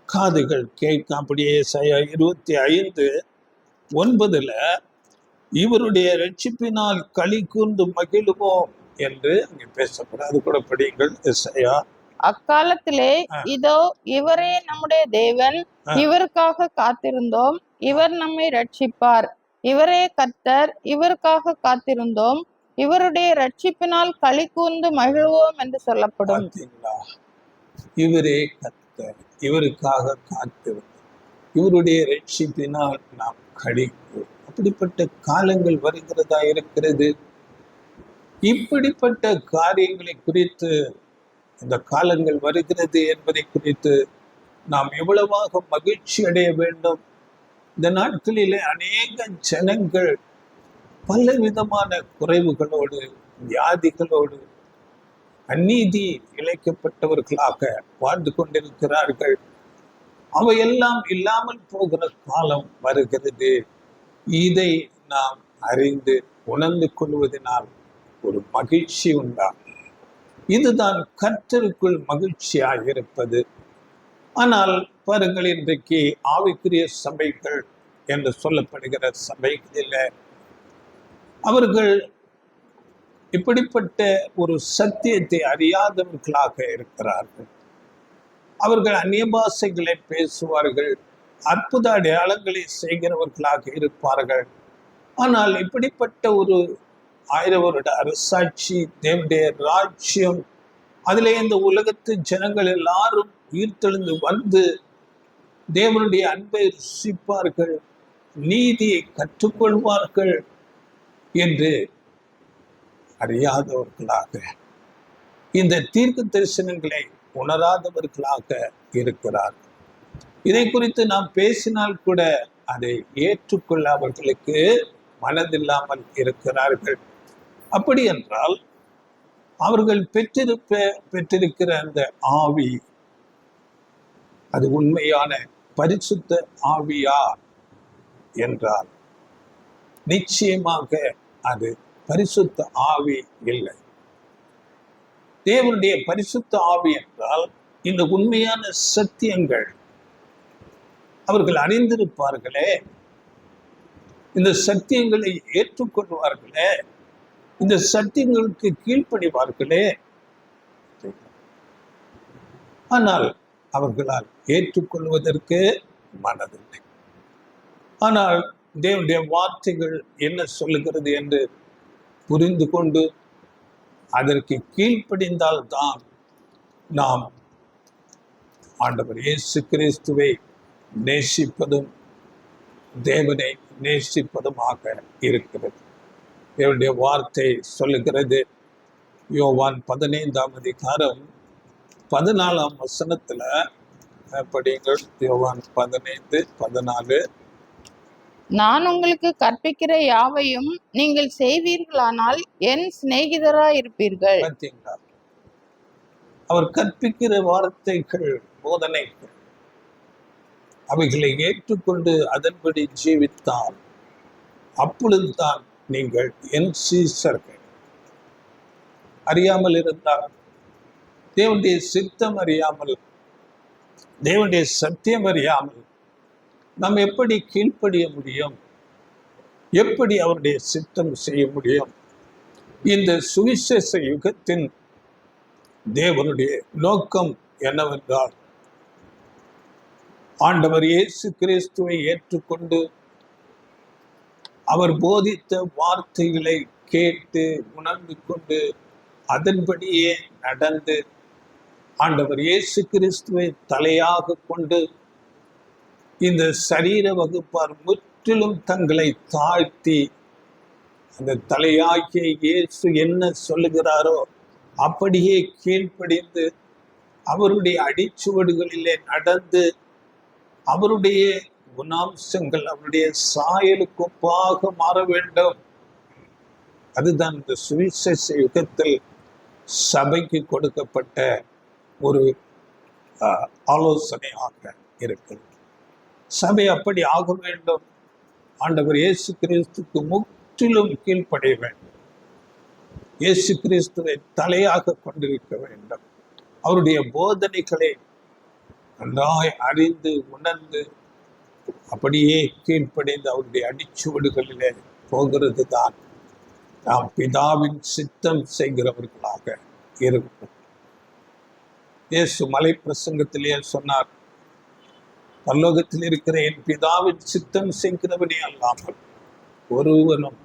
A: காதுகள் கேட்க. அப்படியே ஏசாயா 25:9 இவருடைய ரட்சிப்பினால் களி கூர்ந்து மகிழுவோம் என்று அங்கே பேசப்படும். அது கூட படியுங்கள். ஏசாயா
B: அக்காலத்திலே இதோ இவரே நம்முடைய தேவன், இவருக்காக காத்திருந்தோம், இவர் நம்மை ரட்சிப்பார். இவரே கர்த்தர், இவருக்காக காத்திருந்தோம், இவருடைய ரட்சிப்பினால் களி கூர்ந்து மகிழ்வோம் என்று சொல்லப்படும்.
A: இவரே கர்த்தர், இவருக்காக காத்திருந்தோம், இவருடைய ரட்சிப்பினால் நாம் களி கூறும். அப்படிப்பட்ட காலங்கள் வருகிறதா இருக்கிறது. இப்படிப்பட்ட காரியங்களை குறித்து, இந்த காலங்கள் வருகிறது என்பதை குறித்து நாம் எவ்வளவாக மகிழ்ச்சி அடைய வேண்டும். இந்த நாட்களிலே அநேக ஜனங்கள் பல விதமான குறைவுகளோடு, வியாதிகளோடு, அநீதி இழைக்கப்பட்டவர்களாக வாழ்ந்து கொண்டிருக்கிறார்கள். அவையெல்லாம் இல்லாமல் போகிற காலம் வருகிறது. இதை நாம் அறிந்து உணர்ந்து கொள்வதனால் ஒரு மகிழ்ச்சி உண்டாகும். இதுதான் கர்த்தருக்குள் மகிழ்ச்சியாக இருப்பது. ஆனால் பாருங்கள், இன்றைக்கு ஆவிக்குரிய சபைகள் என்று சொல்லப்படுகிற சபைகளில் அவர்கள் இப்படிப்பட்ட ஒரு சத்தியத்தை அறியாதவர்களாக இருக்கிறார்கள். அவர்கள் அந்நிய பாஷைகளை பேசுவார்கள், அற்புத அடையாளங்களை செய்கிறவர்களாக இருப்பார்கள். ஆனால் இப்படிப்பட்ட ஒரு 1000 வருட அரசாட்சி, தேவனுடைய ராஜ்யம், அதிலே இந்த உலகத்து ஜனங்கள் எல்லாரும் உயிர்த்தெழுந்து வந்து தேவனுடைய அன்பை ருசிப்பார்கள், நீதியை கற்றுக்கொள்வார்கள் என்று அறியாதவர்களாக, இந்த தீர்க்க தரிசனங்களை உணராதவர்களாக இருக்கிறார்கள். இதை குறித்து நாம் பேசினால் கூட அதை ஏற்றுக்கொள்ள அவர்களுக்கு மனதில்லாமல் இருக்கிறார்கள். அப்படி என்றால் அவர்கள் பெற்றிருக்கிற அந்த ஆவி, அது உண்மையான பரிசுத்த ஆவியா என்றால் நிச்சயமாக அது பரிசுத்த ஆவி இல்லை. தேவனுடைய பரிசுத்த ஆவி என்றால் இந்த உண்மையான சத்தியங்கள் அவர்கள் அறிந்திருப்பார்களே, இந்த சத்தியங்களை ஏற்றுக்கொள்வார்களே, இந்த சத்தியங்களுக்கு கீழ்ப்படிவார்களே, ஆனால் அவர்களால் ஏற்றுக்கொள்வதற்கு மனதில்லை. ஆனால் தேவனுடைய வார்த்தைகள் என்ன சொல்லுகிறது என்று புரிந்து கொண்டு அதற்கு கீழ்ப்படிந்தால்தான் நாம் ஆண்டவர் இயேசு கிறிஸ்துவை நேசிப்பதும் தேவனை நேசிப்பதுமாக இருக்கிறது. தேவனுடைய வார்த்தை சொல்லுகிறது, யோவான் 15ஆம் அதிகாரம் 14ஆம் வசனத்துல படிங்கள். யோவான் 15:14.
B: நான் உங்களுக்கு கற்பிக்கிற யாவையும் நீங்கள் செய்வீர்களானால் என் சிநேகிதராய் இருப்பீர்கள்.
A: பார்த்தீங்களா? அவர் கற்பிக்கிற வார்த்தைகள், போதனைகள், அவைகளை ஏற்றுக்கொண்டு அதன்படி ஜீவித்தால் அப்பொழுதுதான் நீங்கள் என் சீசர்கள். அறியாமல் இருந்தால், தேவனுடைய சித்தம் அறியாமல், தேவனுடைய சத்தியம் அறியாமல் நாம் எப்படி கீழ்ப்படிய முடியும்? எப்படி அவருடைய சித்தம் செய்ய முடியும்? இந்த சுவிசேஷ யுகத்தின் தேவனுடைய நோக்கம் என்னவென்றால், ஆண்டவர் இயேசு கிறிஸ்துவை ஏற்றுக்கொண்டு அவர் போதித்த வார்த்தைகளை கேட்டு உணர்ந்து கொண்டு அதன்படியே நடந்து ஆண்டவர் இயேசு கிறிஸ்துவை தலையாக கொண்டு இந்த சரீர வகுப்பார் முற்றிலும் தங்களை தாழ்த்தி அந்த தலையாகிய இயேசு என்ன சொல்லுகிறாரோ அப்படியே கீழ்ப்படிந்து அவருடைய அடிச்சுவடுகளிலே நடந்து அவருடைய குணாம்சங்கள் அவருடைய சாயலுக்கு ஒப்பாக மாற வேண்டும். அதுதான் இந்த சுவிசேஷ யுகத்தில் சபைக்கு கொடுக்கப்பட்ட ஒரு ஆலோசனையாக இருக்கிறது. சபை அப்படி ஆக வேண்டும். ஆண்டவர் இயேசு கிறிஸ்துக்கு முற்றிலும் கீழ்ப்படைய வேண்டும். இயேசு கிறிஸ்துவை தலையாக கொண்டிருக்க வேண்டும். அவருடைய போதனைகளை நன்றாய் அறிந்து உணர்ந்து அப்படியே கீழ்ப்படைந்து அவருடைய அடிச்சுவடுகளிலே போகிறது தான் நாம் பிதாவின் சித்தம் செய்கிறவர்களாக இருக்கும். இயேசு மலை பிரசங்கத்திலே சொன்னார், பரலோகத்தில் இருக்கிற என் பிதாவின் சித்தம் செய்கிறவனே அல்லாமல் ஒருவனும்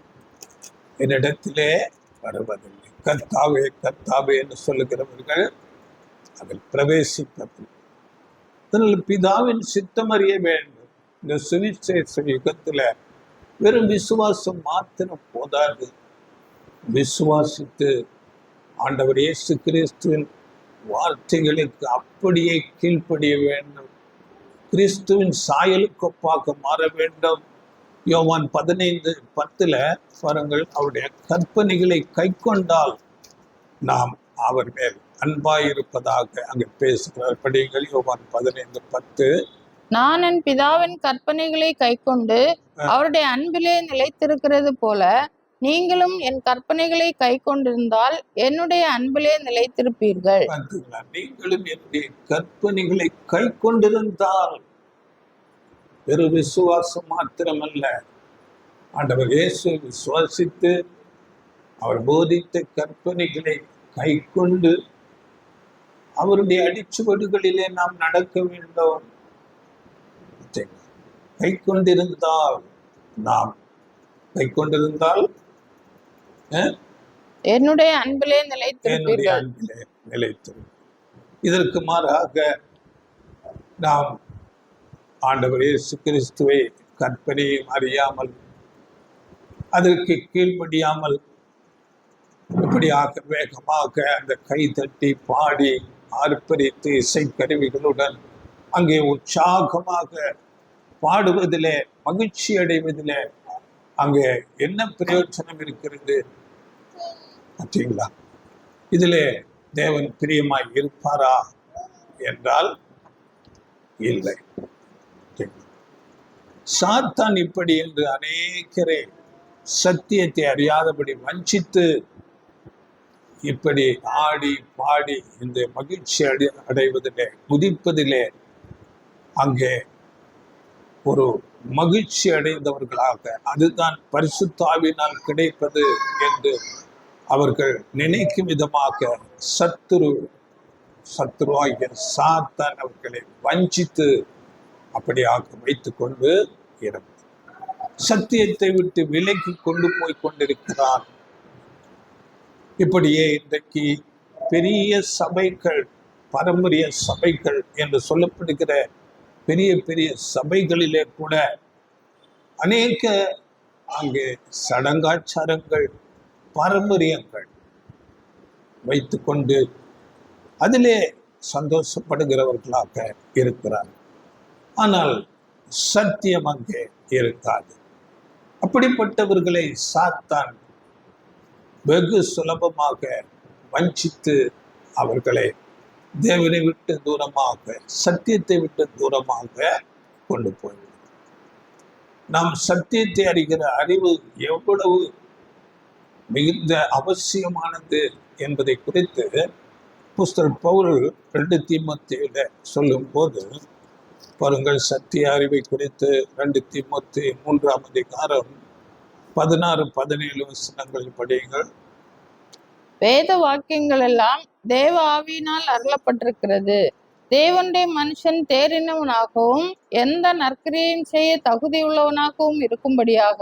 A: என்னிடத்திலே வருவதில்லை. கர்த்தாவே கர்த்தாவே என்று சொல்லுகிறவர்கள் அதில் பிரவேசிப்பதில்லை. அதனால் பிதாவின் சித்தம் அறிய வேண்டும். இந்த சுவிசேஷ யுகத்துல வெறும் விசுவாசம் மாத்திரம் போதாது. விசுவாசித்து ஆண்டவர் இயேசு கிறிஸ்துவின் வார்த்தைகளுக்கு அப்படியே கீழ்ப்படிய வேண்டும். கிறிஸ்துவின் சாயலுக்கு ஒப்பாக மாற வேண்டும். யோவான் 15:10 பாருங்கள், அவருடைய கற்பனைகளை கை கொண்டால் நாம் அவர் மேல் அன்பாயிருப்பதாக அங்கு பேசுகிறார். படிங்கள் யோவான் 15:10.
B: நான் என் பிதாவின் கற்பனைகளை கைக்கொண்டு அவருடைய அன்பிலே நிலைத்திருக்கிறது போல நீங்களும் என் கற்பனைகளை கை கொண்டிருந்தால் என்னுடைய அன்பிலே நிலைத்திருப்பீர்கள்.
A: நீங்களும் என்னுடைய கற்பனைகளை கை கொண்டிருந்தால், வெறு விசுவாசம் மாத்திரமல்ல, ஆண்டவர் இயேசு விசுவாசித்து அவர் போதித்த கற்பனைகளை கை கொண்டு அவருடைய அடிச்சுவடுகளிலே நாம் நடக்க வேண்டும். கை கொண்டிருந்தால், நாம் கை கொண்டிருந்தால்
B: என்னுடைய அன்பிலே நிலைத்திருப்பீர்கள்.
A: இதற்கு மாறாக நாம் ஆண்டவர் இயேசு கிறிஸ்துவை கற்பனையும் அறியாமல் அதற்கு கீழ்ப்படியாமல் இப்படியாக வேகமாக அந்த கை தட்டி பாடி ஆர்ப்பரித்து இசைக்கருவிகளுடன் அங்கே உற்சாகமாக பாடுவதிலே மகிழ்ச்சி அடைவதிலே அங்கே என்ன பிரயோஜனம் இருக்கிறது? பார்த்தீங்களா? இதிலே தேவன் பிரியமாய் இருப்பாரா என்றால் இல்லை. சாத்தான் இப்படி என்று அநேகரை சத்தியத்தை அறியாதபடி வஞ்சித்து இப்படி ஆடி பாடி இந்த மகிழ்ச்சி அடைவதிலே குதிப்பதிலே அங்கே ஒரு மகிழ்ச்சி அடைந்தவர்களாக, அதுதான் பரிசுத்தாவினால் கிடைப்பது என்று அவர்கள் நினைக்கும் விதமாக சத்துருவாகிய சாத்தான் அவர்களை வஞ்சித்து அப்படியாக வைத்துக் கொண்டு இருந்தார். சத்தியத்தை விட்டு விலக்கி கொண்டு போய் கொண்டிருக்கிறார். இப்படியே இன்றைக்கு பெரிய சபைகள், பாரம்பரிய சபைகள் என்று சொல்லப்படுகிற பெரிய பெரிய சபைகளிலே கூட அநேக அங்கே சடங்காச்சாரங்கள், பாரம்பரியங்கள் வைத்துக்கொண்டு அதிலே சந்தோஷப்படுகிறவர்களாக இருக்கிறார். ஆனால் சத்தியம் அங்கே இருக்காது. அப்படிப்பட்டவர்களை சாத்தான் வெகு சுலபமாக வஞ்சித்து அவர்களை தேவனை விட்டு தூரமாக, சத்தியத்தை விட்டு தூரமாக கொண்டு போய்விடும். நாம் சத்தியத்தை அறிகிற அறிவு எவ்வளவு மிகுந்த அவசியமானது என்பதை குறித்து புஸ்தகர் பவுல் 2 தீமோத்தேயுல சொல்லும் போது பாருங்கள், சத்திய அறிவை குறித்து 2 தீமோத்தேயு 3ஆம் அதிகாரம் 16-17 வசனங்கள் படியுங்கள்.
B: வேத வாக்கியங்கள் எல்லாம் தேவ ஆவியினால் அருளப்பட்டிருக்கிறது. தேவனுடைய மனுஷன் தேறினவனாகவும் எந்த நற்கிரியையும் செய்ய தகுதியுள்ளவனாகவும் இருக்கும்படியாக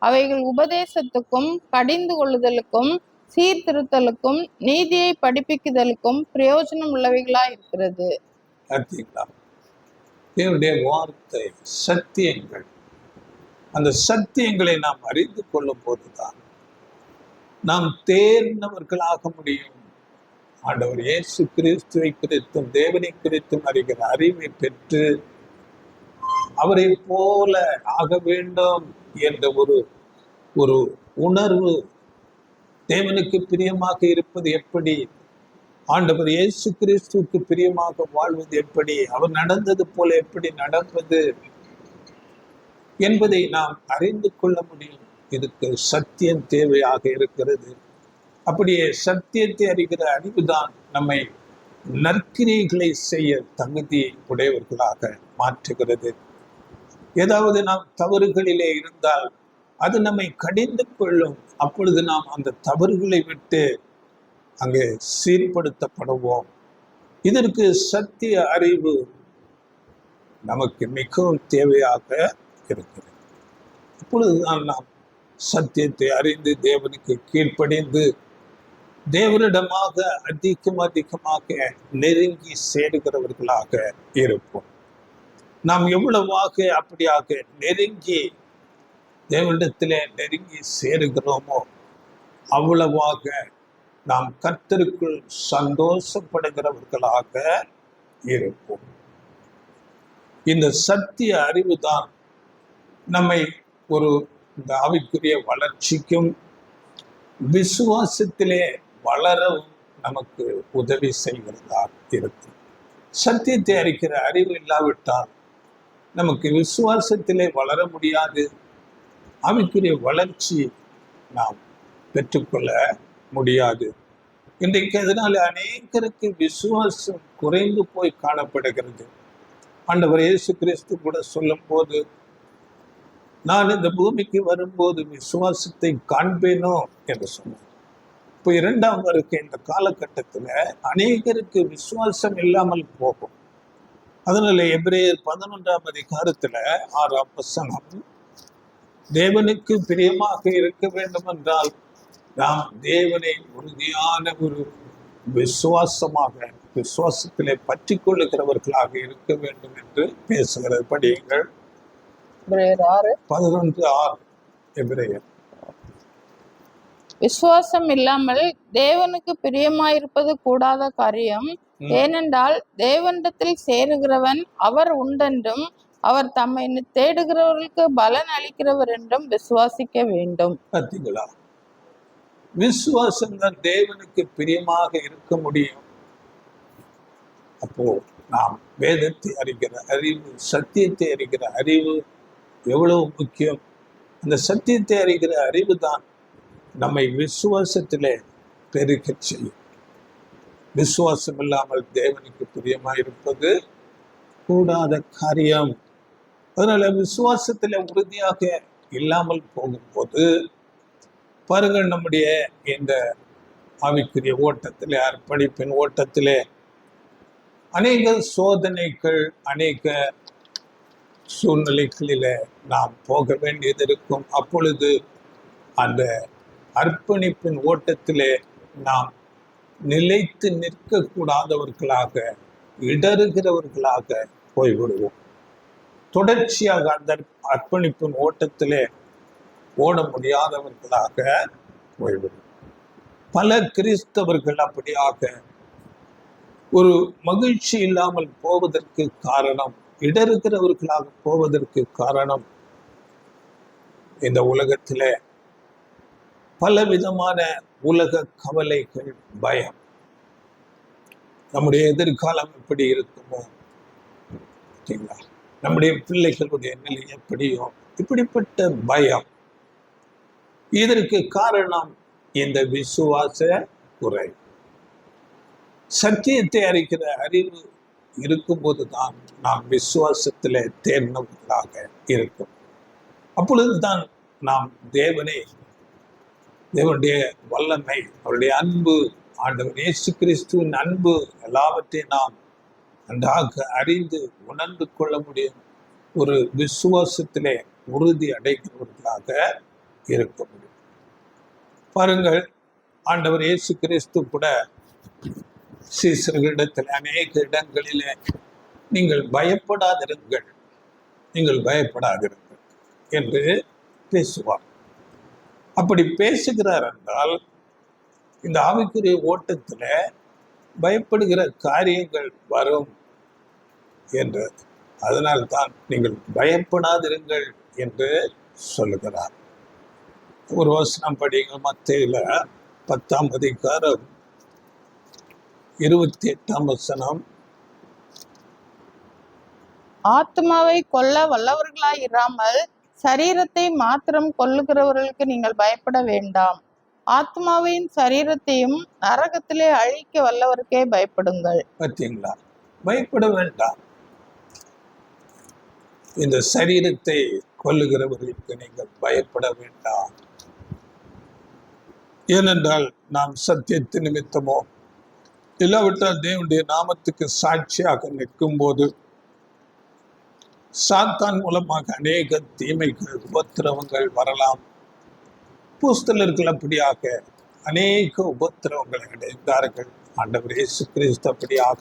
B: அவைகள் உபதேசத்துக்கும், கடிந்து கொள்ளுதலுக்கும், சீர்திருத்தலுக்கும், நீதியை படிப்பிக்குதலுக்கும் பிரயோஜனம் உள்ளவைகளா இருக்கிறது.
A: தேவனுடைய வார்த்தை சத்தியங்கள், அந்த சத்தியங்களை நாம் அறிந்து கொள்ளும் போதுதான் நாம் தேர்ந்தவர்களாக முடியும். ஆண்டவர் இயேசு கிறிஸ்துவை குறித்தும் தேவனை குறித்தும் அறிகிற அறிவை பெற்று அவரை போல ஆக வேண்டும் என்ற ஒரு உணர்வு, தேவனுக்கு பிரியமாக இருப்பது எப்படி, ஆண்டவர் இயேசு கிறிஸ்துவுக்கு பிரியமாக வாழ்வது எப்படி, அவர் நடந்தது போல எப்படி நடப்பது என்பதை நாம் அறிந்து கொள்ள முடியும். இதுக்கு சத்தியம் தேவையாக இருக்கிறது. அப்படியே சத்தியத்தை அறிகிற அறிவுதான் நம்மை நற்கிரியைகளை செய்ய தகுதி உடையவர்களாக மாற்றுகிறது. ஏதாவது நாம் தவறுகளிலே இருந்தால் அது நம்மை கடிந்து கொள்ளும். அப்பொழுது நாம் அந்த தவறுகளை விட்டு அங்கே சீர்படுத்தப்படுவோம். இதற்கு சத்திய அறிவு நமக்கு மிகவும் தேவையாக இருக்கிறது. அப்பொழுதுதான் நாம் சத்தியத்தை அறிந்து தேவனுக்கு கீழ்ப்படிந்து தேவனிடமாக அதிகமாக நெருங்கி சேருகிறவர்களாக இருப்போம். நாம் எவ்வளவாக அப்படியாக நெருங்கி தேவனிடத்திலே நெருங்கி சேருகிறோமோ அவ்வளவாக நாம் கர்த்தருக்குள் சந்தோஷப்படுகிறவர்களாக இருப்போம். இந்த சத்திய அறிவு தான் நம்மை இந்த ஆவிக்குரிய வளர்ச்சிக்கும் விசுவாசத்திலே வளரவும் நமக்கு உதவி செய்கிறதா இருக்கும். சத்தியத்தை அறிக்கிற அறிவு இல்லாவிட்டால் நமக்கு விசுவாசத்திலே வளர முடியாது. ஆவிக்குரிய வளர்ச்சி நாம் பெற்றுக்கொள்ள முடியாது. இன்றைக்கு அதனால அநேகருக்கு விசுவாசம் குறைந்து போய் காணப்படுகிறது. ஆண்டவர் இயேசு கிறிஸ்து கூட சொல்லும் போது, நான் இந்த பூமிக்கு வரும்போது விசுவாசத்தை காண்பேனோ என்று சொன்னார். இப்போ 2ஆம் வருகை இந்த காலகட்டத்தில் அநேகருக்கு விசுவாசம் இல்லாமல் போகும். அதனால எபிரேயர் 11ஆம் அதிகாரத்துல 6ஆம் வசனம், தேவனுக்கு பிரியமாக இருக்க வேண்டும் என்றால் நாம் தேவனை உறுதியான ஒரு விசுவாசத்திலே பற்றி கொள்ளுகிறவர்களாக இருக்க வேண்டும் என்று பேசுகிறது. படியுங்கள். 11:6 எபிரேயர்.
B: விசுவாசம் இல்லாமல் தேவனுக்கு பிரியமாயிருப்பது கூடாத காரியம். ஏனென்றால் தேவனிடத்தில் சேருகிறவன் அவர் உண்டென்றும் அவர் தம்மை தேடுகிறவர்களுக்கு பலன் அளிக்கிறவர் என்றும் விசுவாசிக்க வேண்டும்.
A: பார்த்தீங்களா? விசுவாசம் தான் தேவனுக்கு பிரியமாக இருக்க முடியும். அப்போ நாம் வேதத்தை அறிகிற அறிவு, சத்தியத்தை அறிகிற அறிவு எவ்வளவு முக்கியம். அந்த சத்தியத்தை அறிகிற அறிவு தான் நம்மை விசுவாசத்திலே பெருக செய்யும். விசுவாசம் இல்லாமல் தேவனுக்கு பிரியமாயிருப்பது கூடாத காரியம். அதனால விசுவாசத்துல உறுதியாக இல்லாமல் போகும்போது பாருங்கள், நம்முடைய இந்த ஆவிக்குரிய ஓட்டத்திலே, அர்ப்பணிப்பின் ஓட்டத்திலே அநேக சோதனைகள், அநேக சூழ்நிலைகளில நாம் போக வேண்டியது இருக்கும். அப்பொழுது அந்த அர்ப்பணிப்பின் ஓட்டத்திலே நாம் நிலைத்து நிற்கக்கூடாதவர்களாக, இடறுகிறவர்களாக போய்விடுவோம். தொடர்ச்சியாக அந்த அர்ப்பணிப்பின் ஓட்டத்திலே ஓட முடியாதவர்களாக போய்விடும். பல கிறிஸ்தவர்கள் அப்படியாக ஒரு மகிழ்ச்சி இல்லாமல் போவதற்கு காரணம், இடறுகிறவர்களாக போவதற்கு காரணம், இந்த உலகத்திலே பலவிதமான உலக கவலைகள், பயம். நம்முடைய எதிர்காலம் எப்படி இருக்குமோ, நம்முடைய பிள்ளைகளுடைய நிலை எப்படியோ, இப்படிப்பட்ட பயம். இதற்கு காரணம் இந்த விசுவாச குறை. சத்தியத்தை அறிக்கிற அறிவு இருக்கும்போதுதான் நாம் விசுவாசத்திலே தேர்ந்தவர்களாக இருக்கும். அப்பொழுதுதான் நாம் தேவனுடைய வல்லமை, அவருடைய அன்பு, ஆண்டவர் இயேசு கிறிஸ்துவின் அன்பு எல்லாவற்றையும் நாம் நன்றாக அறிந்து உணர்ந்து கொள்ள முடியும். ஒரு விசுவாசத்திலே உறுதி அடைகிறவர்களாக இருக்க முடியும். பாருங்கள், ஆண்டவர் இயேசு கிறிஸ்து கூட சீசர்களிடத்தில் அநேக இடங்களிலே நீங்கள் பயப்படாதிருங்கள் என்று பேசுவார். அப்படி பேசுகிறார் என்றால் இந்த ஆவிக்குரிய ஓட்டத்தில் பயப்படுகிற காரியங்கள் வரும் என்று, அதனால்தான் நீங்கள் பயப்படாதிருங்கள் என்று சொல்லுகிறார். ஒரு வசனம் படிங்க, மத்தேயுல 10ஆம் அதிகாரம் 28ஆம் வசனம்.
B: ஆத்மாவை கொல்ல வல்லவர்களாய் இராமல் சரீரத்தை மாத்திரம் கொல்லுகிறவர்களுக்கு நீங்கள் பயப்பட வேண்டாம். ஆத்மாவையும் சரீரத்தையும் நரகத்திலே அழிக்க வல்லவருக்கே பயப்படுங்கள்.
A: பார்த்தீங்களா? பயப்பட வேண்டாம். இந்த சரீரத்தை கொல்லுகிறவர்களுக்கு நீங்கள் பயப்பட வேண்டாம். ஏனென்றால் நாம் சத்தியத்து நிமித்தமோ இல்லாவிட்டால் தேவனுடைய நாமத்துக்கு சாட்சியாக நிற்கும் போது சாத்தான் மூலமாக அநேக தீமைகள், உபத்திரவங்கள் வரலாம். அப்போஸ்தலர்கள் அப்படியாக அநேக உபத்திரவங்களை அடைந்தார்கள். ஆண்டவர் இயேசு கிறிஸ்து அப்படியாக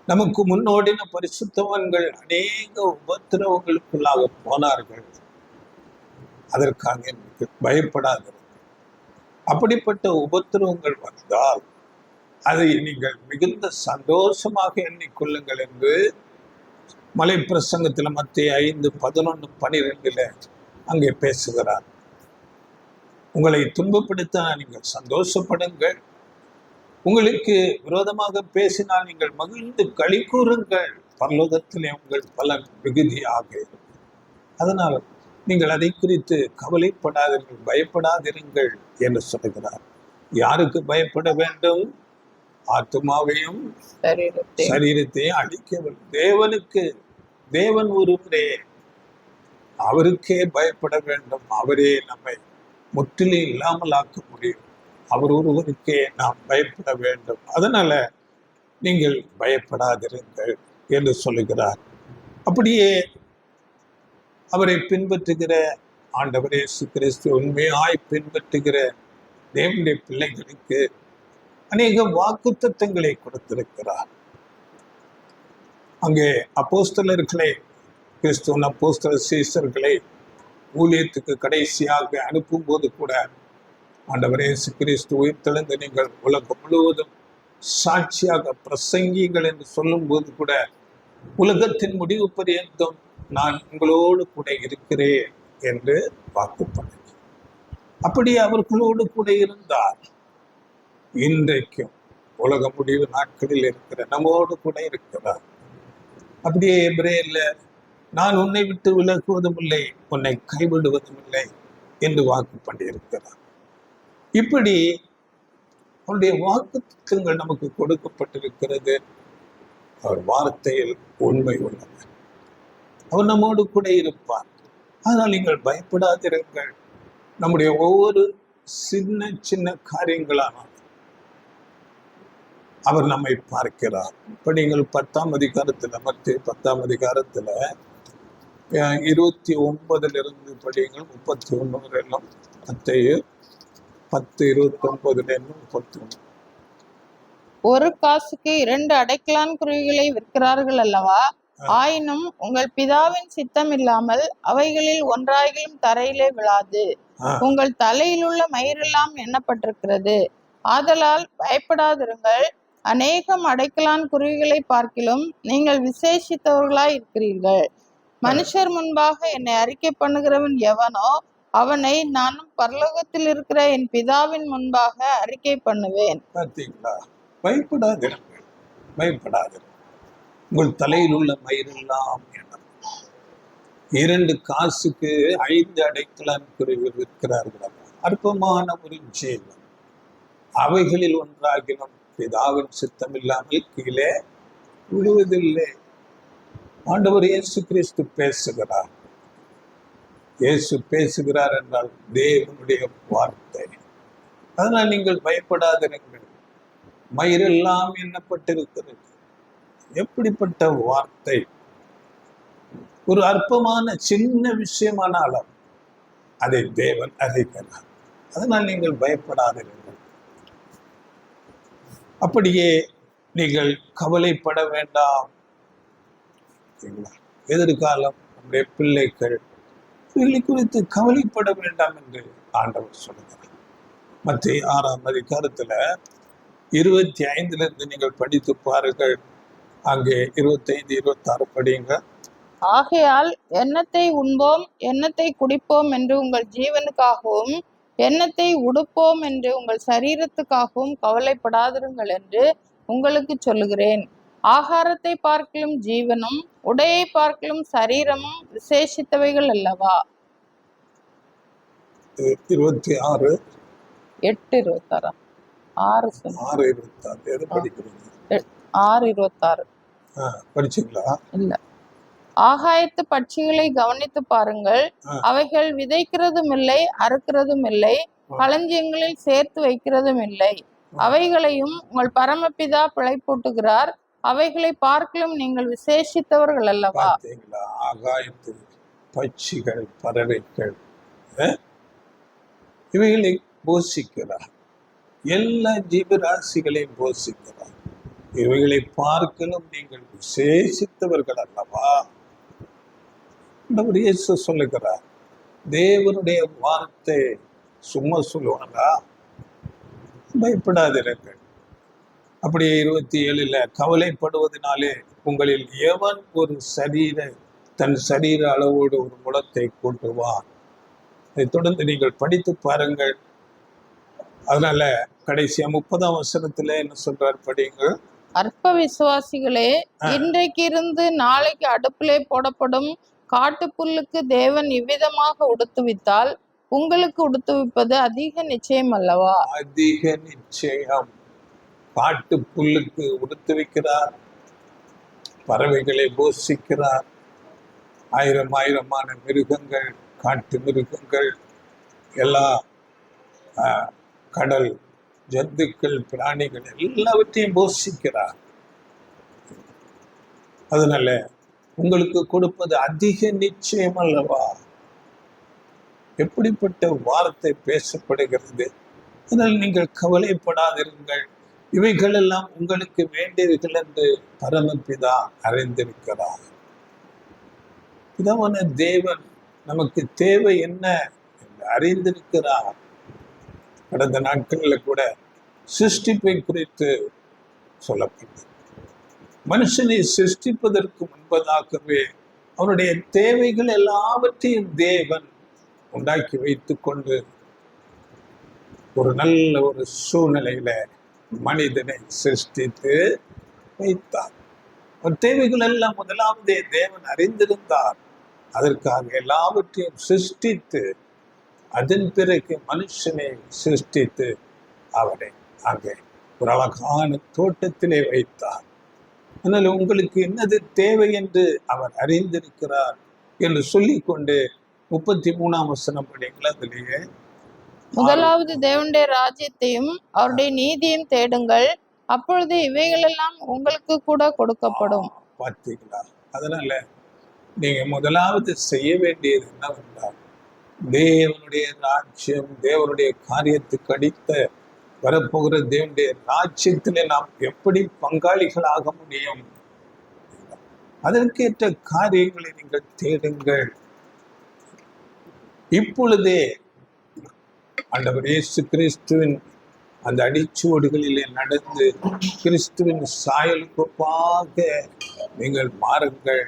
A: நமக்கு முன்னோடின பரிசுத்தவான்கள் அநேக உபத்திரவங்களுக்குள்ளாக போனார்கள். அதற்காக பயப்படாது. அப்படிப்பட்ட உபத்திரவங்கள் வந்தால் அதை நீங்கள் மிகுந்த சந்தோஷமாக எண்ணிக்கொள்ளுங்கள் என்று மலை பிரசங்கத்தில் மத்தேயு 5:11-12 அங்கே பேசுகிறார். உங்களை துன்பப்படுத்த நீங்கள் சந்தோஷப்படுங்கள், உங்களுக்கு விரோதமாக பேசினால் நீங்கள் மகிழ்ந்து களி கூறுங்கள், பரலோகத்திலே உங்கள் பலன் மிகுதியாக இருக்கும். அதனால் நீங்கள் அதை குறித்து கவலைப்படாதீர்கள், பயப்படாதிருங்கள் என்று சொல்கிறார். யாருக்கு பயப்பட வேண்டும்? ஆத்மாவையும் சரீரத்தையும் அழிக்க தேவன் ஒருவரே, அவருக்கே பயப்பட வேண்டும். அவரே நம்மை முற்றிலும் இல்லாமல் ஆக்க முடியும். அவர் ஒருவருக்கே நாம் பயப்பட வேண்டும். அதனால நீங்கள் பயப்படாதிருங்கள் என்று சொல்லுகிறார். அப்படியே அவரை பின்பற்றுகிற ஆண்டவர் இயேசு கிறிஸ்து உண்மையாய் பின்பற்றுகிற தேவனுடைய பிள்ளைகளுக்கு அநேக வாக்குத்தத்தங்களை கொடுத்திருக்கிறார். அங்கே அப்போஸ்தலர்களை, கிறிஸ்துவின் அப்போஸ்தலர் சீசர்களை ஊழியத்துக்கு கடைசியாக அனுப்பும் போது கூட ஆண்டவர் இயேசு கிறிஸ்து உயிர்த்தெழுந்து நீங்கள் உலகம் முழுவதும் சாட்சியாக பிரசங்கிங்கள் என்று சொல்லும் போது கூட உலகத்தின் முடிவு பரியந்தம் நான் உங்களோடு கூட இருக்கிறேன் என்று வாக்கு பண்ணார். அப்படி அவர்களோடு கூட இருந்தார். இன்றைக்கும் உலக முடிவு நாட்களில் இருக்கிற நம்மோடு கூட இருக்கிறார். அப்படியே எபிரேயர்ல நான் உன்னை விட்டு விலகுவதும் இல்லை, உன்னை கைவிடுவதும் இல்லை என்று வாக்கு பண்ணியிருக்கிறார். இப்படி அவருடைய வாக்குத்தத்தங்கள் நமக்கு கொடுக்கப்பட்டிருக்கிறது. அவர் வார்த்தையில் உண்மை உள்ளது. அவர் நம்மோடு கூட இருப்பார். அதனால் நீங்கள் பயப்படாதிருங்கள். நம்முடைய ஒவ்வொரு சின்ன சின்ன காரியங்களான அவர் நம்மை பார்க்கிறார். இப்ப நீங்கள் 10ஆம் அதிகாரத்துல மத்திய 10ஆம் அதிகாரத்துல 29 படியுங்கள் 31 வரையிலும். மத்தேயு 10:29-31.
B: ஒரு காசுக்கு 2 அடைக்கலான் குருவிகளை விற்கிறார்கள் அல்லவா? ஆயினும் உங்கள் பிதாவின் சித்தம் இல்லாமல் அவைகளில் ஒன்றாகிலும் தரையிலே விழாது. உங்கள் தலையிலுள்ள மயிரெல்லாம் எண்ணப்பட்டிருக்கிறது. ஆதலால் பயப்படாதிருங்கள். அநேகம் அடைக்கலான் குருவிகளை பார்க்கிலும் நீங்கள் விசேஷித்தவர்களாய் இருக்கிறீர்கள். மனுஷர் முன்பாக என்னை அறிக்கை பண்ணுகிறவன் எவனோ அவனை நானும் பரலோகத்தில் இருக்கிற என் பிதாவின் முன்பாக அறிக்கை பண்ணுவேன்.
A: பார்த்தீங்களா? பயப்படாதிருங்கள், பயப்படாதிருங்கள். உங்கள் தலையில் உள்ள மயிரெல்லாம் எண்ணம். 2 காசுக்கு 5 அடைக்கலான் குருவிகள் விற்கிறார்கள். அற்பமான ஒரு ஜீவன். அவைகளில் ஒன்றாகினும் பிதாவின் சித்தம் இல்லாமல் கீழே விழுவதில்லை. ஆண்டவர் இயேசு கிறிஸ்து பேசுகிறார். இயேசு பேசுகிறார் என்றால் தேவனுடைய வார்த்தை. அதனால் நீங்கள் பயப்படாதிருங்கள். மயிரெல்லாம் எண்ணப்பட்டிருக்கிறது. எப்படிப்பட்ட வார்த்தை! ஒரு அற்பமான சின்ன விஷயமானாலும் அதை தேவன் அறிகிறார். அதனால் நீங்கள் பயப்படாதிருங்கள். அப்படியே நீங்கள் கவலைப்பட வேண்டாம். எதிர்காலம் நம்முடைய பிள்ளைகள் இவர்களை குறித்து கவலைப்பட வேண்டாம் என்று ஆண்டவர் சொல்லுகிறார். மத்திய 6ஆம் அதிகாரத்துல 25 நீங்கள் படித்து பாருங்கள். அங்கே 25, 26 படியுங்க.
B: ஆகையால் எண்ணத்தை உண்போம், எண்ணத்தை குடிப்போம் என்று உங்கள் ஜீவனுக்காகவும், எண்ணத்தை உடுப்போம் என்று உங்கள் சரீரத்துக்காகவும் கவலைப்படாதிருங்கள் என்று உங்களுக்கு சொல்லுகிறேன். ஆகாரத்தை பார்க்கிலும் ஜீவனும், உடையை பார்க்கிலும் சரீரமும் விசேஷித்தவைகள் அல்லவா?
A: 26,
B: 8:26.
A: 6:26 எது படிக்கிறீங்க?
B: 6:26
A: படிச்சீங்களா?
B: இல்ல. ஆகாயத்து பட்சிகளை கவனித்து பாருங்கள். அவைகள் விதைக்கிறதும் இல்லை, அறுக்கிறதும் இல்லை, களஞ்சியங்களில் சேர்த்து வைக்கிறதும் இல்லை. அவைகளையும் உங்கள் பரமபிதா பிழைப்பூட்டுகிறார். அவைகளை பார்க்கலும் நீங்கள் விசேஷித்தவர்கள் அல்லவா?
A: ஆகாயத்து பட்சிகள், பறவைகள் இவைகளை போஷிக்கிறார். எல்லா ஜீவராசிகளையும் போஷிக்கிறார். இவைகளை பார்க்கலும் நீங்கள் விசேஷித்தவர்கள் அல்லவா? இயேசு சொல்லுகிறார். தேவனுடைய வார்த்தை சும்மா சொல்லுவாங்களா? பயப்படாதிருங்கள். அப்படியே 27 கவலைப்படுவதனாலே உங்களில் எவன் தன் சரீர அளவோடு ஒரு முளத்தை கூட்டுவான். அதை தொடர்ந்து நீங்கள் படித்து பாருங்கள். அதனால கடைசியா 30ஆம் வசனத்துல என்ன சொல்றார் படியுங்கள்.
B: அற்ப விசுவாசிகளே, இன்றைக்கு இருந்து நாளைக்கு அடுப்பிலே போடப்படும் காட்டுப்புல்லுக்கு தேவன் இவ்விதமாக உடுத்துவித்தால் உங்களுக்கு உடுத்துவிப்பது அதிக நிச்சயம் அல்லவா?
A: அதிக நிச்சயம். காட்டு புல்லுக்கு உடுத்துவிக்கிறார், பறவைகளை போஷிக்கிறார். ஆயிரமான மிருகங்கள், காட்டு மிருகங்கள், எல்லா கடல் ஜந்துக்கள், பிராணிகள் எல்லாவற்றையும் போஷிக்கிறார். அதனால உங்களுக்கு கொடுப்பது அதிக நிச்சயம் அல்லவா? எப்படிப்பட்ட வார்த்தை பேசப்படுகிறது! அதனால் நீங்கள் கவலைப்படாதிருங்கள். இவைகள் எல்லாம் உங்களுக்கு வேண்டியவர்கள் என்று பரமபிதா அறிந்திருக்கிறார். பிதாவான தேவன் நமக்கு தேவை என்ன என்று அறிந்திருக்கிறார். கடந்த நாட்களில் கூட சிருஷ்டிப்பை குறித்து சொல்லப்பட்டது. மனுஷனை சிருஷ்டிப்பதற்கு முன்பதாகவே அவனுடைய தேவைகள் எல்லாவற்றையும் தேவன் உண்டாக்கி வைத்துக் கொண்டு ஒரு நல்ல ஒரு சூழ்நிலையில மனிதனை சிருஷ்டித்து வைத்தார். ஒரு தேவைகள் எல்லாம் முதலாவதே தேவன் அறிந்திருந்தார். அதற்காக எல்லாவற்றையும் சிருஷ்டித்து அதன் பிறகு மனுஷனை சிருஷ்டித்து அவரை அங்கே ஒரு அழகான தோட்டத்திலே வைத்தார். அதனால் உங்களுக்கு என்னது தேவை என்று அவர் அறிந்திருக்கிறார். என்று சொல்லிக்கொண்டு 33ஆம் வசனம் படிங்களா? அதுலேயே
B: முதலாவது தேவனுடைய ராஜ்யத்தையும் அவருடைய நீதியையும் தேடுங்கள், அப்பொழுது இவைகளெல்லாம் உங்களுக்கு கூட கொடுக்கப்படும்.
A: பார்த்தீங்களா? அதனால நீங்க முதலாவது செய்ய வேண்டியது என்னவென்றால், தேவனுடைய ராஜ்யம், தேவனுடைய காரியத்துக்கு அடித்த வரப்போகிற தேவனுடைய ராஜ்யத்திலே நாம் எப்படி பங்காளிகளாக முடியும்? அதற்கேற்ற காரியங்களை நீங்கள் தேடுங்கள். இப்பொழுதே ஆண்டவர் இயேசு கிறிஸ்துவின் அந்த அடிச்சுவடுகளிலே நடந்து கிறிஸ்துவின் சாயலுக்கு ஒப்பாக நீங்கள் மாறுங்கள்.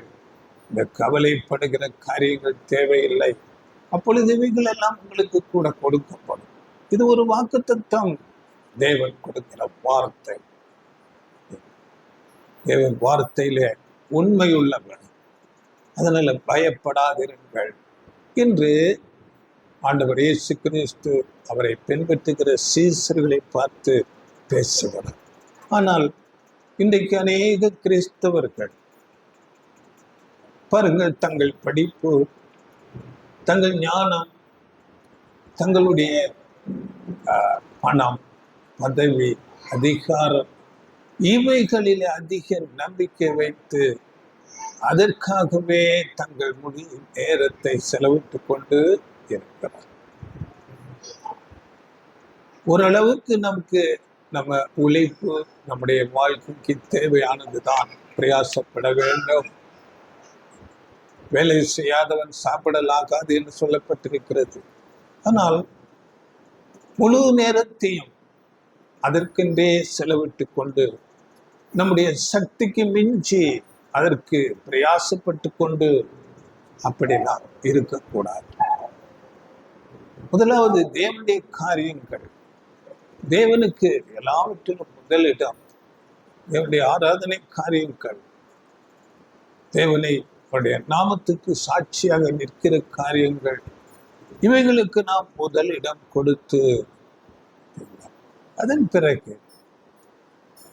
A: இந்த கவலைப்படுகிற காரியங்கள் தேவையில்லை. அப்பொழுது இவைகள் எல்லாம் உங்களுக்கு கூட கொடுக்கப்படும். இது ஒரு வாக்குத்தத்தம், தேவன் கொடுக்கிற வார்த்தை. தேவன் வார்த்தையிலே உண்மையுள்ளவர். அதனால பயப்படாதிருங்கள் என்று ஆண்டவர் இயேசு கிறிஸ்து அவரை பின்பற்றுகிற சீசர்களை பார்த்து பேசுகிறார். ஆனால் இன்றைக்கு அநேக கிறிஸ்தவர்கள் பாருங்கள், தங்கள் படிப்பு, தங்கள் ஞானம், தங்களுடைய பணம், பதவி, அதிகாரம், இவைகளிலே அதிக நம்பிக்கை வைத்து அதற்காகவே தங்கள் முழு நேரத்தை செலவிட்டுக் கொண்டு இருக்கிறார். ஓரளவுக்கு நமக்கு நம்ம உழைப்பு நம்முடைய வாழ்க்கைக்கு தேவையானதுதான், பிரயாசப்பட வேண்டும். வேலை செய்யாதவன் சாப்பிடலாகாது என்று சொல்லப்பட்டிருக்கிறது. ஆனால் முழு நேரத்தையும் அதற்கென்றே செலவிட்டு கொண்டு நம்முடைய சக்திக்கு மிஞ்சி அதற்கு பிரயாசப்பட்டு கொண்டு அப்படி நாம் இருக்கக்கூடாது. முதலாவது தேவனுடைய காரியங்கள், தேவனுக்கு எல்லாவற்றிலும் முதலிடம். தேவனுடைய ஆராதனை காரியங்கள், தேவனை அவருடைய நாமத்துக்கு சாட்சியாக நிற்கிற காரியங்கள், இவைகளுக்கு நாம் முதலிடம் கொடுத்து அதன் பிறகு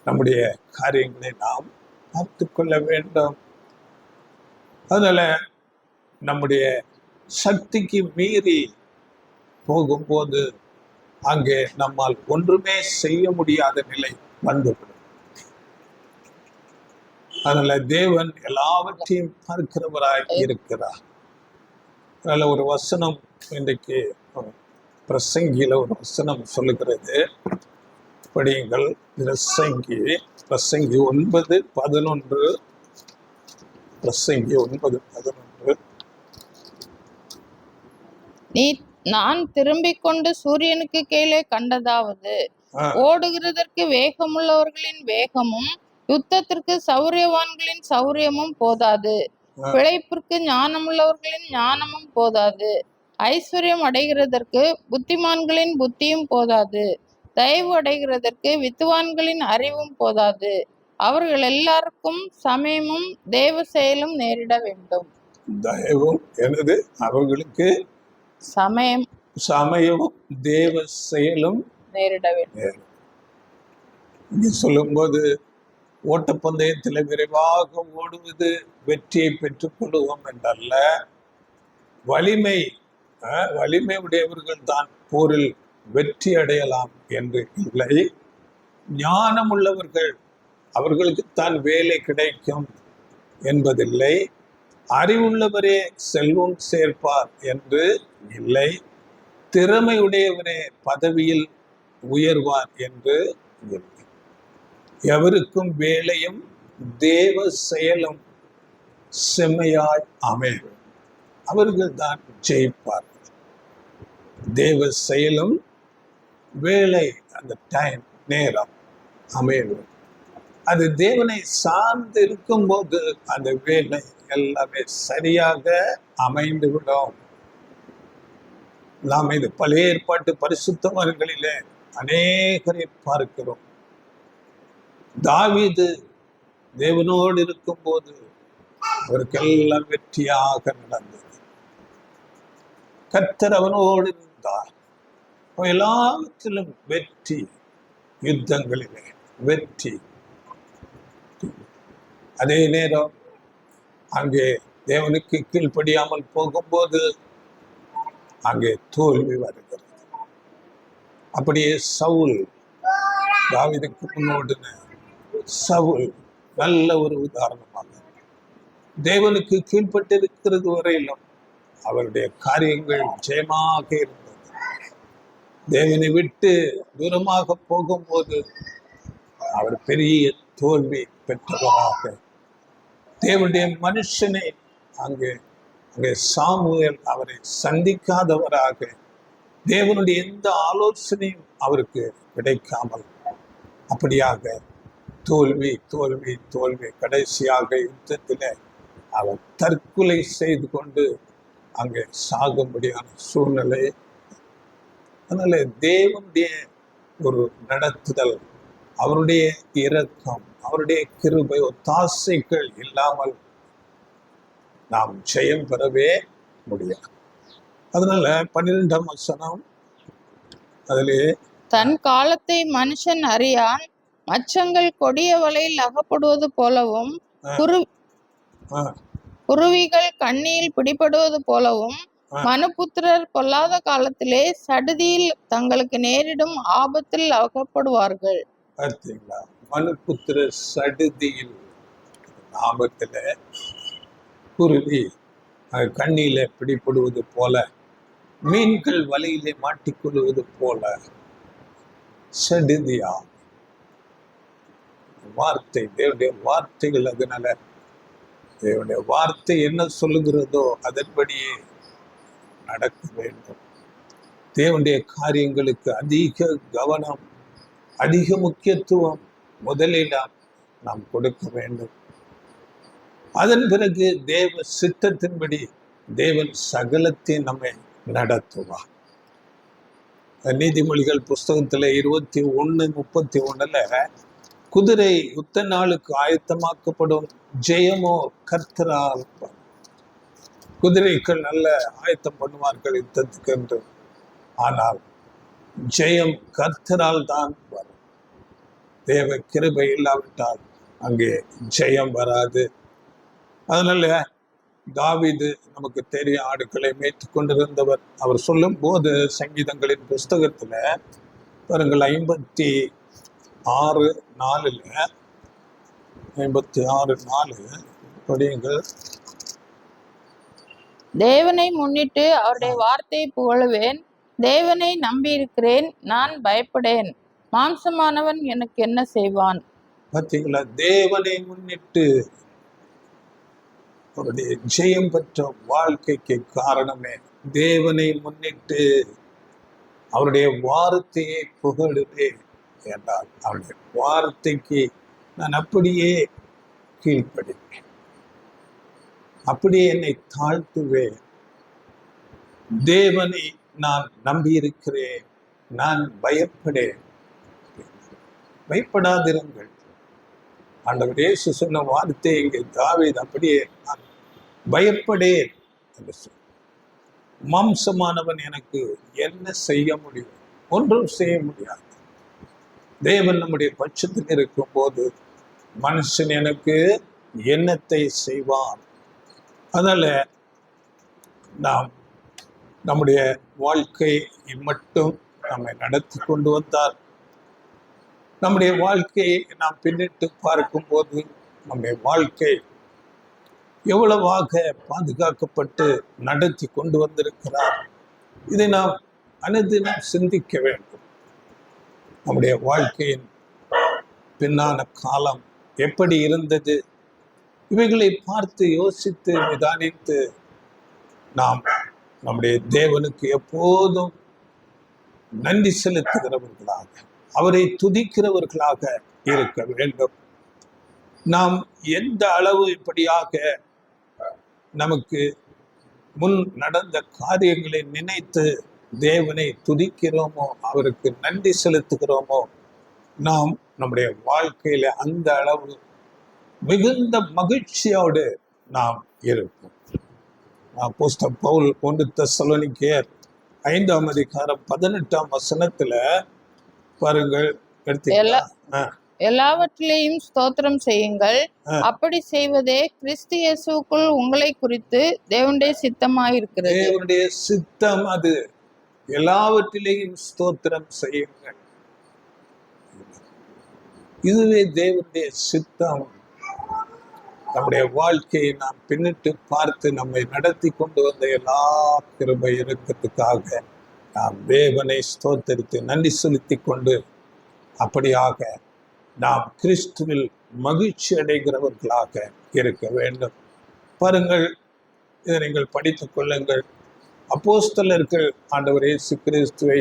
A: நம்முடைய காரியங்களை நாம் பார்த்து கொள்ள வேண்டும். அதனால நம்முடைய சக்திக்கு மீறி போகும்போது அங்கே நம்மால் ஒன்றுமே செய்ய முடியாத நிலை வந்துவிடும். அதனால தேவன் எல்லாவற்றையும் பார்க்கிறவராய் இருக்கிறார். அதனால ஒரு வசனம் இன்றைக்கு பிரசங்கியில ஒரு வசனம் சொல்லுகிறது, படியுங்கள். பிரசங்கி 9:11. பிரசங்கி 9:11.
B: நான் திரும்பிக் கொண்டு சூரியனுக்கு கீழே கண்டதாவது, ஓடுகிறதற்கு வேகமுள்ளவர்களின் வேகமும் யுத்தத்திற்கு சௌரியவான்களின் சௌரியமும் போதாது, பிழைப்பிற்கு ஞானமுள்ளவர்களின் ஞானமும் போதாது, ஐஸ்வர்யம் அடைகிறதற்கு புத்திமான்களின் புத்தியும் போதாது, தயவு அடைகிறதற்கு வித்துவான்களின் அறிவும் போதாது, அவர்கள் எல்லாருக்கும் சமயமும் தேவ செயலும் நேரிட வேண்டும்.
A: தயவும் எனது அவர்களுக்கு சமயமும் தேவ செயலும்
B: நேரிட வேண்டும்.
A: இங்க சொல்லும்போது ஓட்டப்பந்தயத்தில் விரைவாக ஓடுவது வெற்றியை பெற்றுக் கொள்வோம் என்றல்ல, வலிமை உடையவர்கள் தான் போரில் வெற்றி அடையலாம் என்று இல்லை. ஞானம் உள்ளவர்கள் அவர்களுக்குத்தான் வேலை கிடைக்கும் என்பதில்லை. அறிவுள்ளவரே செல்வம் சேர்ப்பார் என்று இல்லை. திறமையுடையவரே பதவியில் உயர்வார் என்று இல்லை. எவருக்கும் வேலையும் தேவ செயலும் செம்மையாய் அமையும், அவர்கள் தான் ஜெயிப்பார்கள். தேவ செயலும் வேலை, அந்த டைம், நேரம் அமையும். அது தேவனை சார்ந்து இருக்கும் போது அந்த வேலை எல்லாமே சரியாக அமைந்துவிடும். நாம் இது பழைய ஏற்பாட்டு பரிசுத்தவான்களிலே அநேகரை பார்க்கிறோம். தாவீது தேவனோடு இருக்கும் போது அவருக்கெல்லாம் வெற்றியாக நடந்தது. கர்த்தர் அவனோடு இருந்தார், எல்லாவற்றிலும் வெற்றி, யுத்தங்களிலே வெற்றி. அதே நேரம் அங்கே தேவனுக்கு கீழ்ப்படியாமல் போகும்போது அங்கே தோல்வி வருகிறது. அப்படியே சவுல், தாவீதுக்கு முன்னோடின சவுல் நல்ல ஒரு உதாரணமாக தேவனுக்கு கீழ்ப்பட்டிருக்கிறது வரையிலும் அவருடைய காரியங்கள் ஜெயமாக இருந்தது. தேவனை விட்டு தூரமாக போகும்போது அவர் பெரிய தோல்வி பெற்றவராக, தேவனுடைய மனுஷனை அங்கே சாமுவேல் அவரை சந்திக்காதவராக, தேவனுடைய எந்த ஆலோசனையும் அவருக்கு கிடைக்காமல் அப்படியாக தோல்வி தோல்வி தோல்வி, கடைசியாக யுத்தத்தில் அவர் தற்கொலை செய்து கொண்டு அங்கே சாகும்படியான சூழ்நிலை. அதனால தேவனுடைய ஒரு நடத்துதல், அவருடைய இரக்கம், அவருடைய கிருபை, ஒத்தாசைகள் இல்லாமல் நாம் ஜெயம் பெறவே முடியாது. அதனால 12ஆம் வசனம் அதிலே,
B: தன் காலத்தை மனுஷன் அறியான், மச்சங்கள் கொடிய வலையில் அகப்படுவது போலவும் குருவிகள் கண்ணியில் பிடிபடுவது போலவும் மனுபுத்திரர் பொல்லாத காலத்திலே சடுதியில் தங்களுக்கு நேரிடும் ஆபத்தில் அகப்படுவார்கள்.
A: பார்த்தீங்களா? மனுபுத்திரர் சடுதியில் ஆபத்துல, குருவி கண்ணியில பிடிபடுவது போல, மீன்கள் வலையிலே மாட்டிக்கொள்வது போல சடுதியா வார்த்தை, தேவனுடைய வார்த்தைகள். அதனால தேவனுடைய வார்த்தை என்ன சொல்லுகிறதோ அதன்படியே நடக்க வேண்டும். தேவனுடைய காரியங்களுக்கு அதிக கவனம், அதிக முக்கியத்துவம் முதலிடம் நாம் கொடுக்க வேண்டும். அதன் பிறகு தேவ சித்தத்தின்படி தேவன் சகலத்தை நம்மை நடத்துவார். நீதிமொழிகள் புஸ்தகத்துல 21:31 குதிரை யுத்த நாளுக்கு ஆயத்தமாக்கப்படும், ஜெயமோ கர்த்தரால். குதிரைகள் நல்ல ஆயத்தம் பண்ணுவார்கள் யுத்தத்துக்கு என்று, ஆனால் ஜெயம் கர்த்தரால் தான் வரும். தேவ கிருபை இல்லாவிட்டால் அங்கே ஜெயம் வராது. அதனால தாவீது நமக்கு தெரிய ஆடுகளை மேய்த்து கொண்டிருந்தவர். அவர் சொல்லும் போது சங்கீதங்களின் புஸ்தகத்துல பாருங்கள் 56:4 படியுங்கள்.
B: தேவனை முன்னிட்டு அவருடைய வார்த்தையை புகழுவேன், தேவனை நம்பியிருக்கிறேன், நான் பயப்படேன், மாம்சமானவன் எனக்கு என்ன செய்வான்.
A: பார்த்தீங்களா? தேவனை முன்னிட்டு அவருடைய ஜெயம் பெற்ற வாழ்க்கைக்கு காரணமே தேவனை முன்னிட்டு அவருடைய வார்த்தையை புகழுவேன் என்றால், அவருடைய வார்த்தைக்கு நான் அப்படியே கீழ்ப்படிவேன், அப்படியே என்னை தாழ்த்துவேன். தேவனை நான் நம்பியிருக்கிறேன், நான் பயப்படேன். பயப்படாதிருங்கள். ஆண்டவர் இயேசு சொன்ன வார்த்தை இங்கே தாவீது அப்படியே நான் பயப்படேன் என்று சொல். மாம்சமானவன் எனக்கு என்ன செய்ய முடியும்? ஒன்றும் செய்ய முடியாது. தேவன் நம்முடைய பட்சத்தில் இருக்கும் போது மனுஷன் எனக்கு என்னத்தை செய்வான்? அதனால நாம் நம்முடைய வாழ்க்கை மட்டும் நம்மை நடத்தி கொண்டு வந்தார். நம்முடைய வாழ்க்கையை நாம் பின்னிட்டு பார்க்கும் போது நம்முடைய வாழ்க்கை எவ்வளவாக பாதுகாக்கப்பட்டு நடத்தி கொண்டு வந்திருக்கிறார், இதை நாம் அனுதினம் சிந்திக்க வேண்டும். நம்முடைய வாழ்க்கையின் பின்னான காலம் எப்படி இருந்தது, இவைகளை பார்த்து யோசித்து நிதானித்து நாம் நம்முடைய தேவனுக்கு எப்போதும் நன்றி செலுத்துகிறவர்களாக, அவரை துதிக்கிறவர்களாக இருக்க வேண்டும். நாம் எந்த அளவு இப்படியாக நமக்கு முன் நடந்த காரியங்களை நினைத்து தேவனை துதிக்கிறோமோ, அவருக்கு நன்றி செலுத்துகிறோமோ, நாம் நம்முடைய வாழ்க்கையில அந்த அளவு மிகுந்த மகிழ்ச்சியோடு நாம் இருப்போம். அப்போஸ்தலன் பவுல் 1 தெசலோனிக்கேயர் 5:18 பாருங்கள், எடுத்தீங்களா?
B: எல்லாவற்றிலேயும் ஸ்தோத்திரம் செய்யுங்கள்.
A: ஆ.
B: அப்படி செய்வதே கிறிஸ்து இயேசுவுக்குள் உங்களை குறித்து தேவனுடைய சித்தமாயிருக்கிறது.
A: தேவனுடைய சித்தம் அது. எல்லாவற்றிலேயும் ஸ்தோத்திரம் செய்யுங்கள். இதுவே தேவனுடைய சித்தம். நம்முடைய வாழ்க்கையை நாம் பின்னிட்டு பார்த்து நம்மை நடத்தி கொண்டு வந்த எல்லா கிருபை இறக்கத்துக்காக நாம் தேவனை ஸ்தோத்தரித்து நன்றி செலுத்தி கொண்டு அப்படியாக நாம் கிறிஸ்துவில் மகிழ்ச்சி அடைகிறவர்களாக இருக்க வேண்டும். பாருங்கள், இதை நீங்கள் படித்துக் கொள்ளுங்கள். அப்போஸ்தலர்கள் ஆண்டவர் இயேசு கிறிஸ்துவை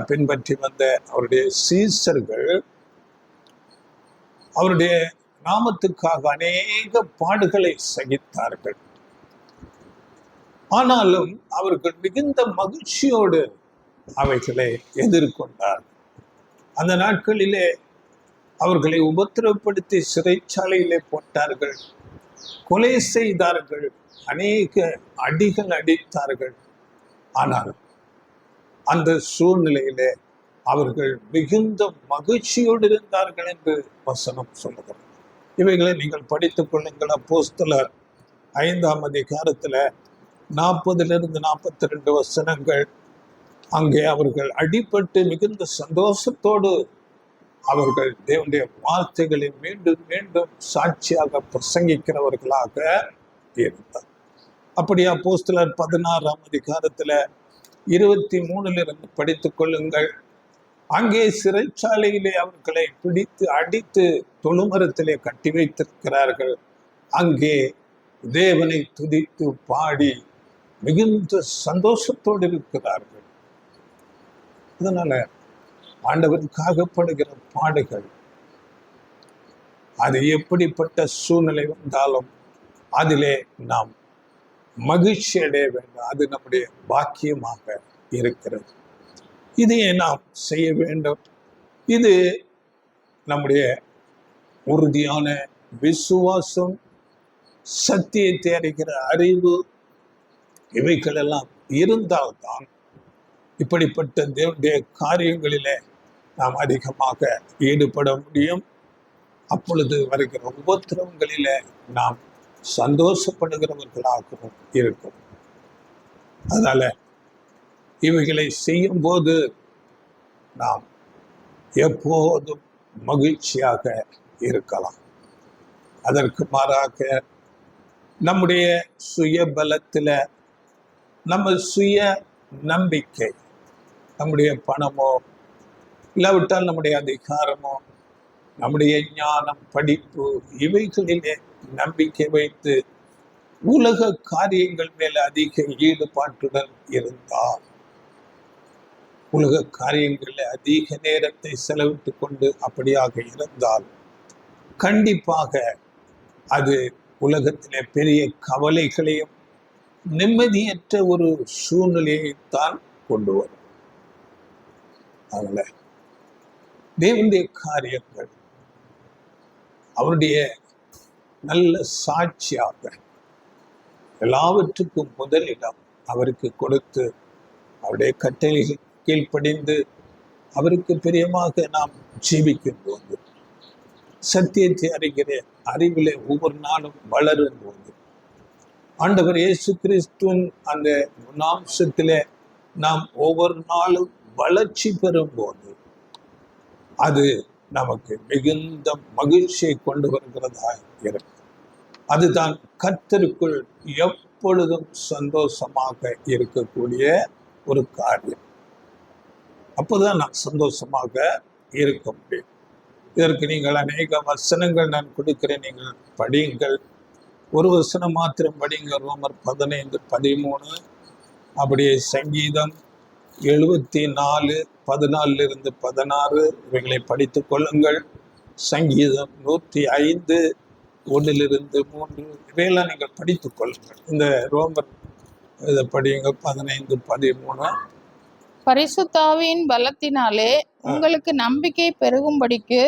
A: பின்பற்றி வந்த அவருடைய சீசர்கள் அவருடைய நாமத்துக்காக அநேக பாடுகளை சகித்தார்கள். ஆனாலும் அவர்கள் மிகுந்த மகிழ்ச்சியோடு அவைகளை எதிர்கொண்டார்கள். அந்த நாட்களிலே அவர்களை உபத்திரவப்படுத்தி சிறைச்சாலையிலே போட்டார்கள், கொலை செய்தார்கள், அநேக அடிகள் அடித்தார்கள். ஆனால் அந்த சூழ்நிலையிலே அவர்கள் மிகுந்த மகிழ்ச்சியோடு இருந்தார்கள் என்று வசனம் சொல்லுகிறது. இவைகளை நீங்கள் படித்துக் கொள்ளுங்கள். அப்போஸ்தலர் 5ஆம் அதிகாரத்துல 40 42 வசனங்கள். அங்கே அவர்கள் அடிபட்டு மிகுந்த சந்தோஷத்தோடு அவர்கள் தேவனுடைய வார்த்தைகளை மீண்டும் மீண்டும் சாட்சியாக பிரசங்கிக்கிறவர்களாக இருந்தார். அப்படி அப்போஸ்தலர் 16ஆம் அதிகாரத்துல 23 படித்துக் கொள்ளுங்கள். அங்கே சிறைச்சாலையிலே அவர்களை பிடித்து அடித்து தொழுமரத்திலே கட்டி வைத்திருக்கிறார்கள். அங்கே தேவனை துதித்து பாடி மிகுந்த சந்தோஷத்தோடு இருக்கிறார்கள். அதனால ஆண்டவருக்காக படுகிற பாடுகள், அது எப்படிப்பட்ட சூழ்நிலை வந்தாலும் அதிலே நாம் மகிழ்ச்சி அடைய வேண்டும். அது நம்முடைய பாக்கியமாக இருக்கிறது. இதையே நாம் செய்ய வேண்டும். இது நம்முடைய உறுதியான விசுவாசம், சத்தியத்தை அறிகிற அறிவு, இவைகளெல்லாம் இருந்தால்தான் இப்படிப்பட்ட தேவனுடைய காரியங்களிலே நாம் அதிகமாக ஈடுபட முடியும். அப்பொழுது வருகிற உபத்திரவங்களிலே நாம் சந்தோஷப்படுகிறவர்களாகவும் இருக்கும். அதனால இவைகளை செய்யும் போது நாம் எப்போதும் மகிழ்ச்சியாக இருக்கலாம். அதற்கு மாறாக நம்முடைய சுய பலத்தில், நம்ம சுய நம்பிக்கை, நம்முடைய பணமோ இல்லாவிட்டால் நம்முடைய அதிகாரமோ, நம்முடைய ஞானம், படிப்பு, இவைகளிலே நம்பிக்கை வைத்து உலக காரியங்கள் மேல அதிக ஈடுபாட்டுடன் இருந்தால், உலக காரியங்களில் அதிக நேரத்தை செலவிட்டு கொண்டு அப்படியாக இருந்தால் கண்டிப்பாக அது உலகத்திலே பெரிய கவலைகளையும் நிம்மதியற்ற ஒரு சூழ்நிலையைத்தான் கொண்டு வரும். அதனால தேவனுடைய காரியங்கள் அவருடைய நல்ல சாட்சியாக எல்லாவற்றுக்கும் முதலிடம் அவருக்கு கொடுத்து அவருடைய கட்டளைகள் கீழ்ப்படிந்து அவருக்கு பிரியமாக நாம் ஜீவிக்கும் போது, சத்தியத்தை அறிகிற அறிவிலே ஒவ்வொரு நாளும் வளரும் போது, ஆண்டவர் இயேசு கிறிஸ்துவின் அந்த குணாம்சத்திலே நாம் ஒவ்வொரு நாளும் வளர்ச்சி பெறும் போது அது நமக்கு மிகுந்த மகிழ்ச்சியை கொண்டு வருகிறதா இருக்கும். அதுதான் கர்த்தருக்குள் எப்பொழுதும் சந்தோஷமாக இருக்கக்கூடிய ஒரு காரியம். அப்போதான் நான் சந்தோஷமாக இருக்க முடியும். இதற்கு நீங்கள் அநேக வசனங்கள் நான் கொடுக்கிறேன், நீங்கள் படியுங்கள். ஒரு வசனம் மாத்திரம் படிங்க. ரோமர் 15:13, அப்படியே சங்கீதம் 74 14-16 இவைகளை படித்துக் கொள்ளுங்கள். சங்கீதம் 105 1-3 இவையெல்லாம் நீங்கள் படித்துக் கொள்ளுங்கள். இந்த ரோமர் இதை படியுங்க 15-13.
B: பரிசுத்தாவியின் பலத்தினாலே உங்களுக்கு நம்பிக்கை பெருகும்படிக்கு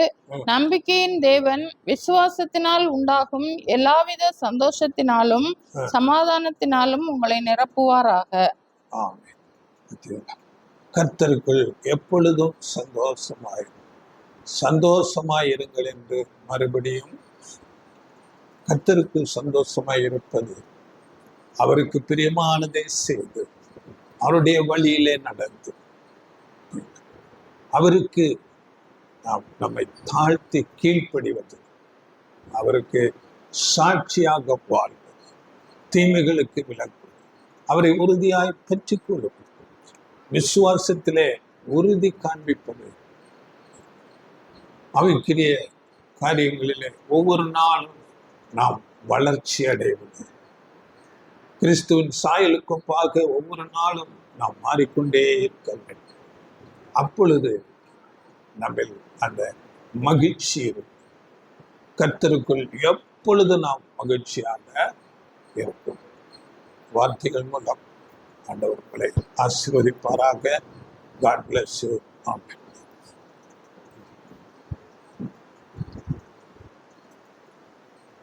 B: நம்பிக்கையின் தேவன் விசுவாசத்தினால் உண்டாகும் எல்லாவித சந்தோஷத்தினாலும் சமாதானத்தினாலும் உங்களை நிரப்புவாராக.
A: கர்த்தருக்குள் எப்பொழுதும் சந்தோஷமாய் சந்தோஷமாயிருங்கள் என்று மறுபடியும் கர்த்தருக்கு சந்தோஷமாய் இருப்பது, அவருக்கு பிரியமானதை செய்து அவருடைய வழியிலே நடந்து அவருக்கு நாம் நம்மை தாழ்த்தி கீழ்ப்படிவது, அவருக்கு சாட்சியாக வாழ்வது, தீமைகளுக்கு விலக்குவது, அவரை உறுதியாய் பற்றிக் கொள்வது, விசுவாசத்திலே உறுதி காண்பிப்பது, அவைக்குரிய காரியங்களிலே ஒவ்வொரு நாளும் நாம் வளர்ச்சி அடைவது, கிறிஸ்துவின் சாயலுக்கொப்பாக ஒவ்வொரு நாளும் நாம் மாறிக்கொண்டே இருக்க வேண்டும். அப்பொழுது நம்மில் அந்த மகிழ்ச்சி இருக்கும். கர்த்தருக்குள் எப்பொழுது நாம் மகிழ்ச்சியாக இருக்கும். வார்த்தைகள் மூலம் ஆண்டவர் உங்களை ஆசீர்வதிப்பாராக. God bless you. Amen.